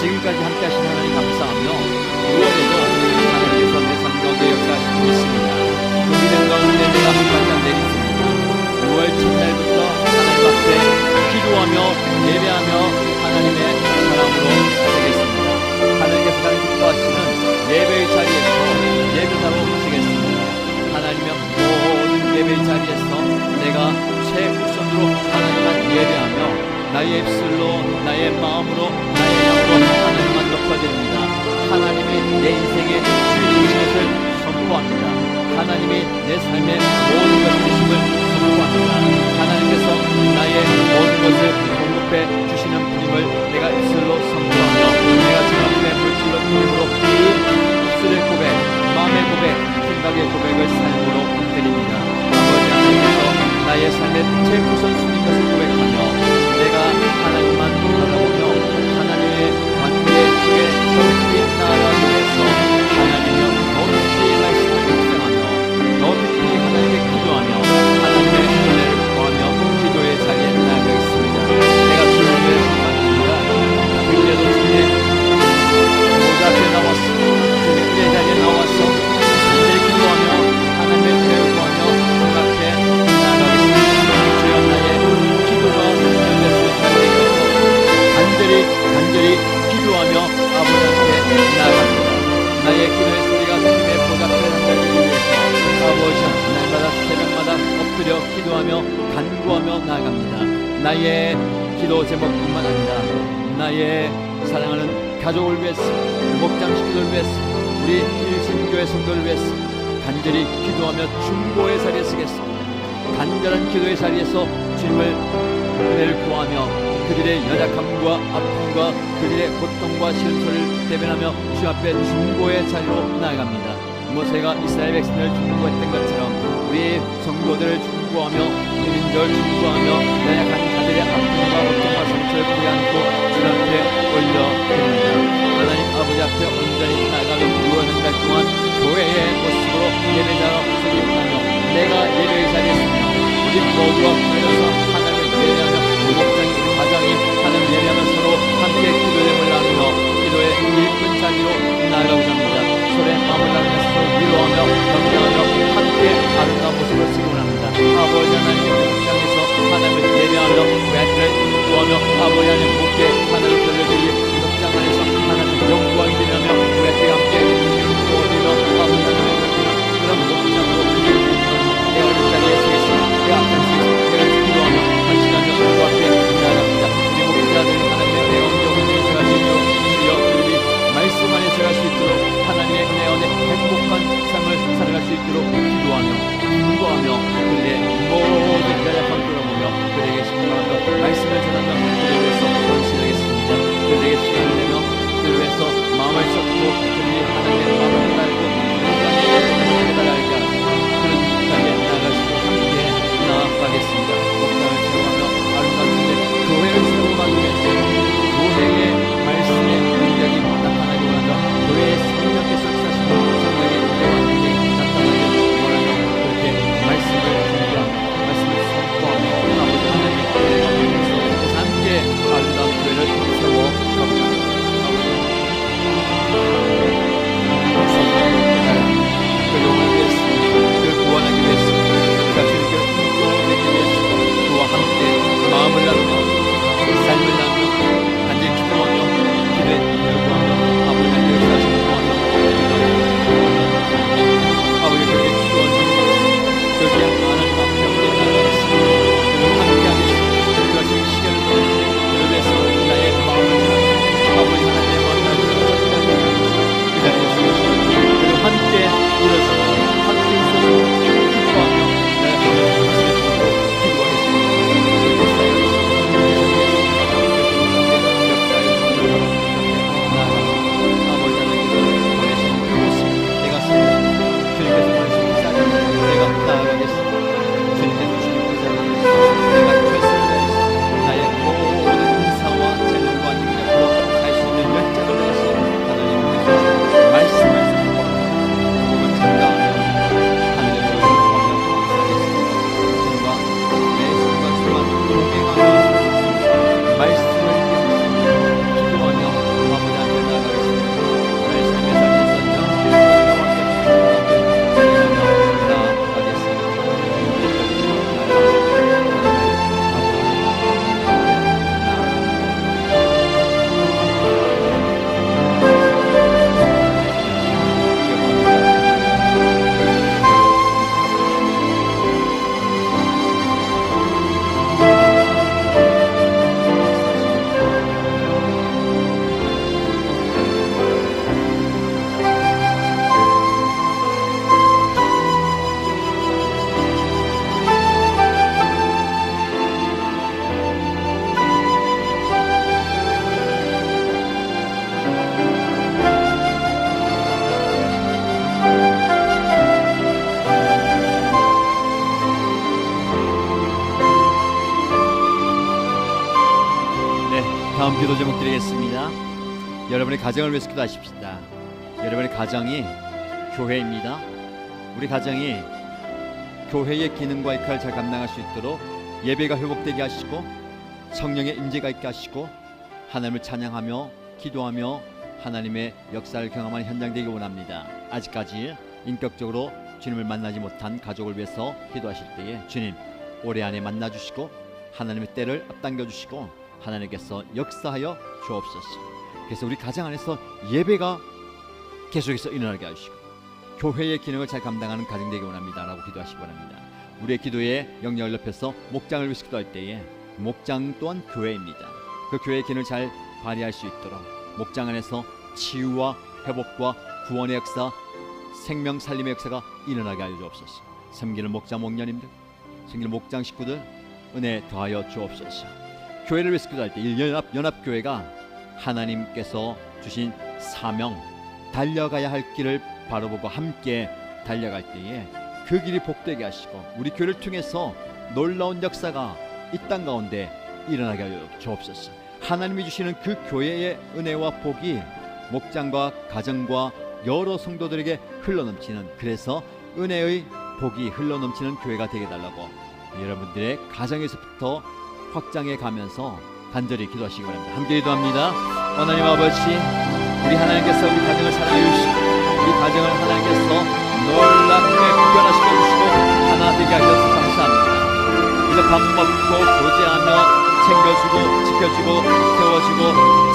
지금까지 함께 하신 하나님 감사하며 6월에도 하나님께서 내 삶 가운데 역사하시고 있습니다. 그 믿음 가운데 내가 한 발짝 내딛습니다. 6월 첫날부터 하나님 앞에 기도하며 예배하며 하나님의 사랑으로 서겠습니다. 하나님께서 나를 기뻐하시는 예배의 자리에서 예배자로 서겠습니다. 하나님의 모든 예배의 자리에서 내가 최우선으로 하나님만 예배하며 나의 입술로 나의 마음으로 나의 영으로 하나님만 높여드립니다. 하나님이 내 인생의 주인이신 것을 선포합니다. 하나님이 내 삶의 모든 것을 주심을 선포합니다. 하나님께서 나의 모든 것을 공급해 주시는 분임을 내가 입술로 선포하며 내가 주 앞에 물질로 드림으로 입술의 고백, 마음의 고백, 생각의 고백을 삶으로 드립니다. 아버지 하나님께서 나의 삶의 최우선순위인 것을 고백하며 내가 하나님만 바라보며 하나님의 관계 속에 더 깊이 나아가기 위해서 하나님여 더 깊이 말씀을 묵상하며 더 깊이 하나님께 기도하며 하나님의 은혜를 구하며 기도하며 나아갑니다. 나의 기도 제목뿐만 아니라 나의 사랑하는 가족을 위해서, 목장식구들 위해서, 우리 일신교회 성도를 위해서 간절히 기도하며 중보의 자리에 서겠습니다. 간절한 기도의 자리에서 주님을 은혜를 구하며 그들의 연약함과 아픔과 그들의 고통과 실소를 대변하며 주 앞에 중보의 자리로 나아갑니다. 모세가 이스라엘 백성을 중보했던 것처럼 우리 성도들을 중보하며 민족을 중보하며 연약한 자들의 아픔과 고통과 상처를 부여안고 주 앞에 올려드립니다. 하나님 아버지 앞에 온전히 나아가며 구원한 달 동안 교회의 모습으로 예배자로 소개하며 내가 예배의 자리에 서며 우리 모두가 모여서 하나님을 예배하며 목장이 가정이 하나님을 예배하며 서로 함께 기도의 몸을 나누며 기도의 일꾼 자리로 나아가고자 합니다. 서로의 마음을 나누며 서로 위로하며 격려하며 함께 아름다운 모습을 쓰기 원합니다. 아버지 하나님 목장에서 하나님을 예배하며 외출을 인도하며 아버지 하나님 목에 하나님을 돌려드리 목장 안에서 하나님을 영광이 되며 외출과 함께 인도하며 아버지 하나님을 그런 목장으로 내 어린 자리에 서겠습니다. 내 앞에 서겠습니다. 내가 기도하며 헌신하며 주 앞에 나아갑니다. 우리 목자들 하나님의 내 영적인 인생을 주여 주여 우리 말씀 안에서 갈 수 있도록 하나님의 은혜 안에 행복한 삶을 살아갈 수 있도록 기도하며 기도하며 그들의 모든 연약함을 끌어모으며 그들에게 신뢰하며 말씀을 전하며 그들을 위해서 헌신하겠습니다. 그들에게 시간을 내며 그들을 위해서 마음을 쏟고 그들이 하나님의 마음을 달고 그들의 달라게 하고 그런 자리에 나아가시고 함께 나아가겠습니다. 목장을 세워가며 아름다운 교회를 세워가기 위해서 교회의 말씀의 능력이 나타나기 원하며 교회의 성령께서 사시는 성령의 은혜와 능력이 나타나기 원하며 그렇게 말씀을 준비하며 말씀을 선포하며 아버지 하나님의 은혜와 능력에서 함께 아름다운 교회를 세워갑니다. 그 영혼을 위해서 그를 구원하기 위해서 자신을 인도하기 위해서 그와 함께 마음을 나누며 삶을 나누며 간절히 기도하며 기도에 열구하며 아버지 하나님의 역사하심을 구하며 아버지 그렇게 기도하는 중입니다. 그렇게 많은 앞에 함께 나아가겠습니다. 그를 함께 하겠습니다. 그것이 시간을 보내주니 그를 위해서 나의 마음을 전하며 아버지 하나님의 마음을 그 자리에 서서 그를 함께 일어서 함께 있어서 기도하며 나의 하나님의 말씀에 보고 기도하겠습니다. 다음 기도 제목 드리겠습니다. 여러분의 가정을 위해서 기도하십시다. 여러분의 가정이 교회입니다. 우리 가정이 교회의 기능과 역할을 잘 감당할 수 있도록 예배가 회복되게 하시고 성령의 임재가 있게 하시고 하나님을 찬양하며 기도하며 하나님의 역사를 경험하는 현장 되기 원합니다. 아직까지 인격적으로 주님을 만나지 못한 가족을 위해서 기도하실 때에 주님 올해 안에 만나주시고 하나님의 때를 앞당겨 주시고 하나님께서 역사하여 주옵소서. 그래서 우리 가정 안에서 예배가 계속해서 일어나게 하시고 교회의 기능을 잘 감당하는 가정 되기 원합니다 라고 기도하시기 바랍니다. 우리의 기도에 영역을 넓혀서 목장을 위해서 기도할 때에 목장 또한 교회입니다. 그 교회의 기능을 잘 발휘할 수 있도록 목장 안에서 치유와 회복과 구원의 역사, 생명 살림의 역사가 일어나게 하여 주옵소서. 섬기는 목장 목녀님들, 섬기는 목장 식구들 은혜 더하여 주옵소서. 교회를 위해서 기도할 때 연합교회가 하나님께서 주신 사명, 달려가야 할 길을 바라보고 함께 달려갈 때에 그 길이 복되게 하시고 우리 교회를 통해서 놀라운 역사가 이 땅 가운데 일어나게 하여 주옵소서. 하나님이 주시는 그 교회의 은혜와 복이 목장과 가정과 여러 성도들에게 흘러넘치는, 그래서 은혜의 복이 흘러넘치는 교회가 되게 달라고 여러분들의 가정에서부터 확장해 가면서 간절히 기도하시기 바랍니다. 함께 기도합니다. 하나님 아버지, 우리 하나님께서 우리 가정을 사랑해 주시고 우리 가정을 하나님께서 놀랍게 구별하시고 주시고 하나 되게 하셔서 감사합니다. 우리가 밥 먹고 교제하며 챙겨주고 지켜주고 세워주고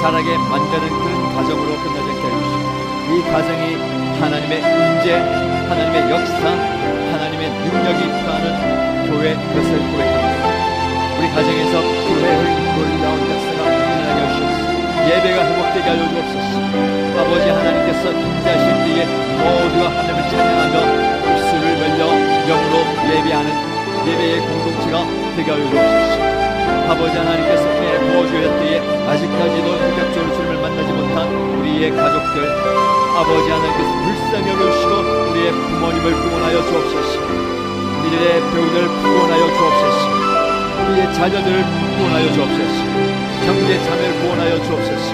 자라게 만드는 그런 가정으로 끝나지 않게 해주시고 이 가정이 하나님의 임재, 하나님의 역사, 하나님의 능력이 임하는 교회, 그것을 고백합니다. 우리 가정에서 교회의 놀라운 역사가 일어나게 하시옵소서. 예배가 회복되게 하여 주옵소서. 아버지 하나님께서 임재하실 때에 모두가 하나님을 찬양하며 입술을 벌려 영으로 예배하는 예배의 공동체가 되게 하여 주옵소서. 아버지 하나님께서 은혜 부어주실 때에 아직까지도 인격적으로 주님을 만나지 못한 우리의 가족들, 아버지 하나님께서 불쌍히 여겨주시고 우리의 부모님을 구원하여 주옵소서. 우리의 배우들 구원하여 주옵소서. 우리의 자녀들을 구원하여 주옵소서. 형제 자매를 구원하여 주옵소서.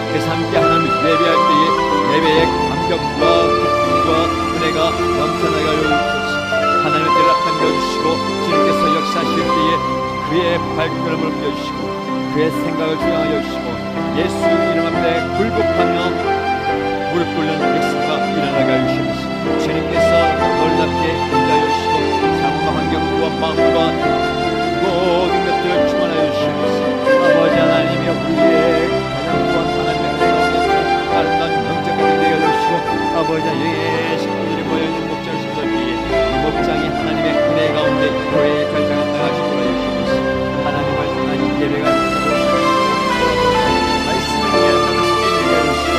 그래서 함께 하나님을 예배할 때에 예배의 감격과 기쁨과 은혜가 넘쳐나게 하여 주옵소서. 하나님의 때를 남겨주시고 주님께서 역사하실 때에 그의 발걸음을 옮겨주시고 그의 생각을 주장하여 주시고 예수 이름 앞에 굴복하며 무릎 꿇는 역사가 일어나게 하여 주시옵소서. 주님께서 놀랍게 인도하여 주시고 삶과 환경과 마음과 모든 것들을 충만하여 주시옵소서. 아버지 하나님이 우리의 가장 또한 하나님의 은혜가 아름다운 영적인 되게 해주시고 아버지 하나님의 식구들이 모여있는 목장을 심어주기에 이 목장이 하나님의 은혜 가운데 교회의 결정을 나가시도록 해주시옵소서. 하나님을 향한 예배가 말씀을 위해 해주시고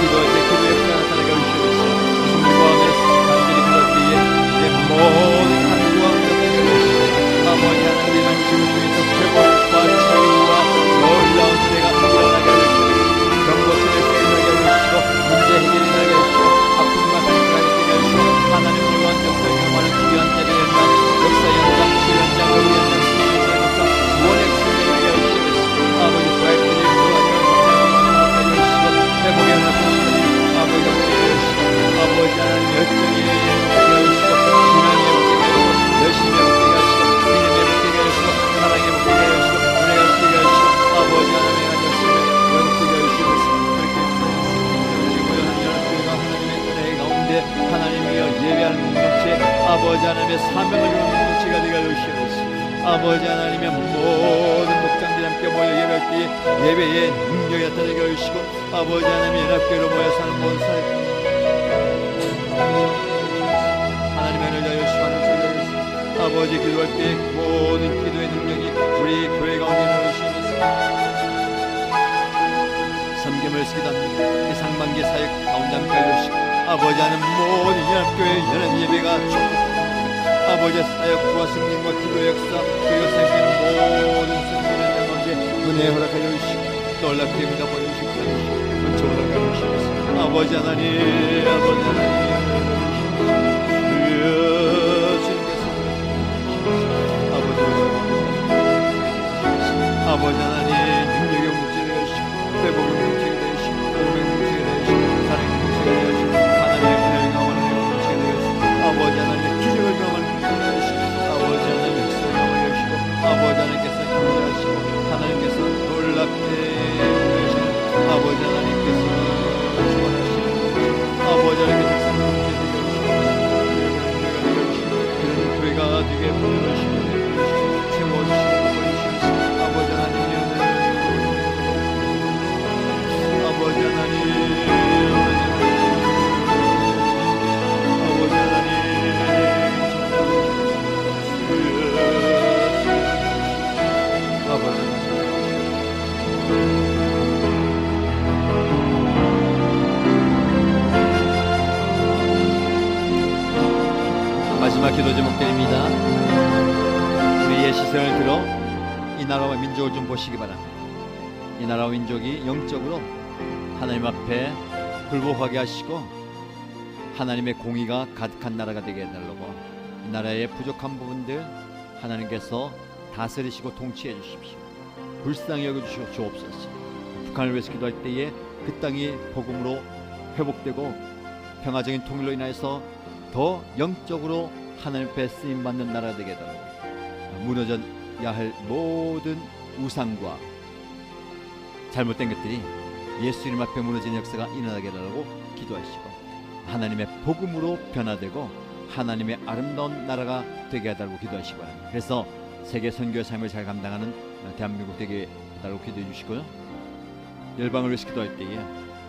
기도할 때 기도의 역사가 나타나게 해주시옵소서. 순고함에 간절히 기도할 때에 이제 모든 한국과 은혜를 해주시고 아버지 하나님의 지금 중에서 회복과 치유와 놀라운 은혜가 일어나게 해주시고 경고성을 깨어나게 해주시고 문제 해결이 나게 해주시고 아픔과 상처가 되게 해주시고 하나님 놀라운 역사를 경험하는 귀한 예배의 날 역사 현장 치유 현장 우리 현장 수행의 역사 구원의 역사를 나게 해주시고 아버지 부활들이 구원하여 목장이 해주시고 회복의 하나님 아버지 해주시고 아버지 하나님 열정이 해주시고 신앙이 해주시고 열심히 해주시고 믿음의 복되게 하시고 사랑의 복되게 하시고 은혜가 복되게 하시고 아버지 하나님의 하셨으면 영복되게 하시옵소서. 그렇게 해주시고 연합교회가 하나님의 은혜 가운데 하나님이여 예배하는 공동체 아버지 하나님의 사명을 이루는 공동체가 되게 하시옵소서. 아버지 하나님의 모든 목장들이 함께 모여 예배할 때에 예배의 능력이 나타나게 하시고 아버지 하나님의 연합교회로 모여 사는 모든 사람 하나님의 은혜를 하시고 아버지 기도할 때 모든 기도의 능력이 우리 교회 가운데 나오시면서 섬김을 쓰기답니다. 이 상반기 사역 가운데 함께 하시고 아버지 하는 모든 연합교회 연합 예배가 아버지의 사역과 승리와 기도의 역사 그리고 생기는 모든 승리의 가운데 은혜 허락하여 주시고 놀랍게 믿어 보여주시고 은총 허락하여 주시옵소서. 아버지 하나님 아버지 하나님 아버지 하나님 능력의 공동체가 되시고 회복의 공동체가 되시고 도움의 공동체가 되시고 사랑의 공동체가 되시고 하나님의 은혜를 경험하는 공동체가 되시고 아버지 하나님의 기적을 경험하는 공동체가 되시고 아버지 하나님의 역사를 경험하시고 아버지 하나님께서 인도하시고 하나님께서 놀랍게 하시는 아버지 하나님께서 주관하시는 아버지 하나님께서 역사를 공동체가 되시고 그런 교회가 되게 보내주시고 채워주시고 아버지 하나님의 기도 제목드립니다. 우리의 시선을 들어 이 나라와 민족을 좀 보시기 바랍니다. 이 나라와 민족이 영적으로 하나님 앞에 굴복하게 하시고 하나님의 공의가 가득한 나라가 되게 해달라고, 이 나라의 부족한 부분들 하나님께서 다스리시고 통치해 주십시오. 불쌍히 여겨주시옵소서. 북한을 위해서 기도할 때에 그 땅이 복음으로 회복되고 평화적인 통일로 인하여서 더 영적으로 하나님 앞에 쓰임받는 나라가 되게 해달라고, 무너져야 할 모든 우상과 잘못된 것들이 예수 이름 앞에 무너지는 역사가 일어나게 해달라고 기도하시고 하나님의 복음으로 변화되고 하나님의 아름다운 나라가 되게 해달라고 기도하시기 바랍니다. 그래서 세계 선교의 삶을 잘 감당하는 대한민국 되게 해달라고 기도해 주시고요, 열방을 위해서 기도할 때에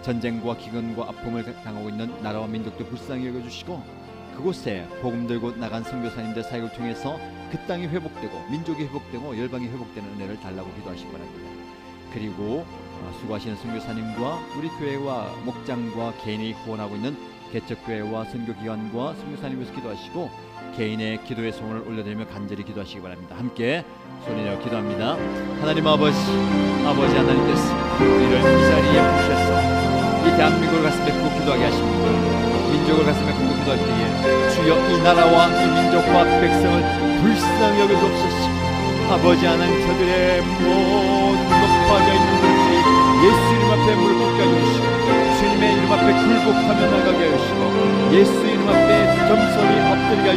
전쟁과 기근과 아픔을 당하고 있는 나라와 민족도 불쌍히 여겨주시고 그곳에 복음 들고 나간 선교사님들 사역을 통해서 그 땅이 회복되고 민족이 회복되고 열방이 회복되는 은혜를 달라고 기도하시기 바랍니다. 그리고 수고하시는 선교사님과 우리 교회와 목장과 개인이 후원하고 있는 개척교회와 선교기관과 선교사님 위해서 기도하시고 개인의 기도의 소원을 올려드리며 간절히 기도하시기 바랍니다. 함께 소리내어 기도합니다. 하나님 아버지 하나님께서 우리를 이 자리에 부르셔서 이 대한민국을 가슴에 꼭 기도하게 하십니다. 민족을 가슴에 꼭 기도할 때에 주여 이 나라와 이 민족과 백성을 불쌍히 여겨주옵소서. 아버지 하나님, 저들의 모든 높아져 있는 분들이 예수 이름 앞에 무릎 꿇게 해주시고 주님의 이름 앞에 굴복하며 나가게 해주시고 예수 이름 앞에 겸손히 엎드리게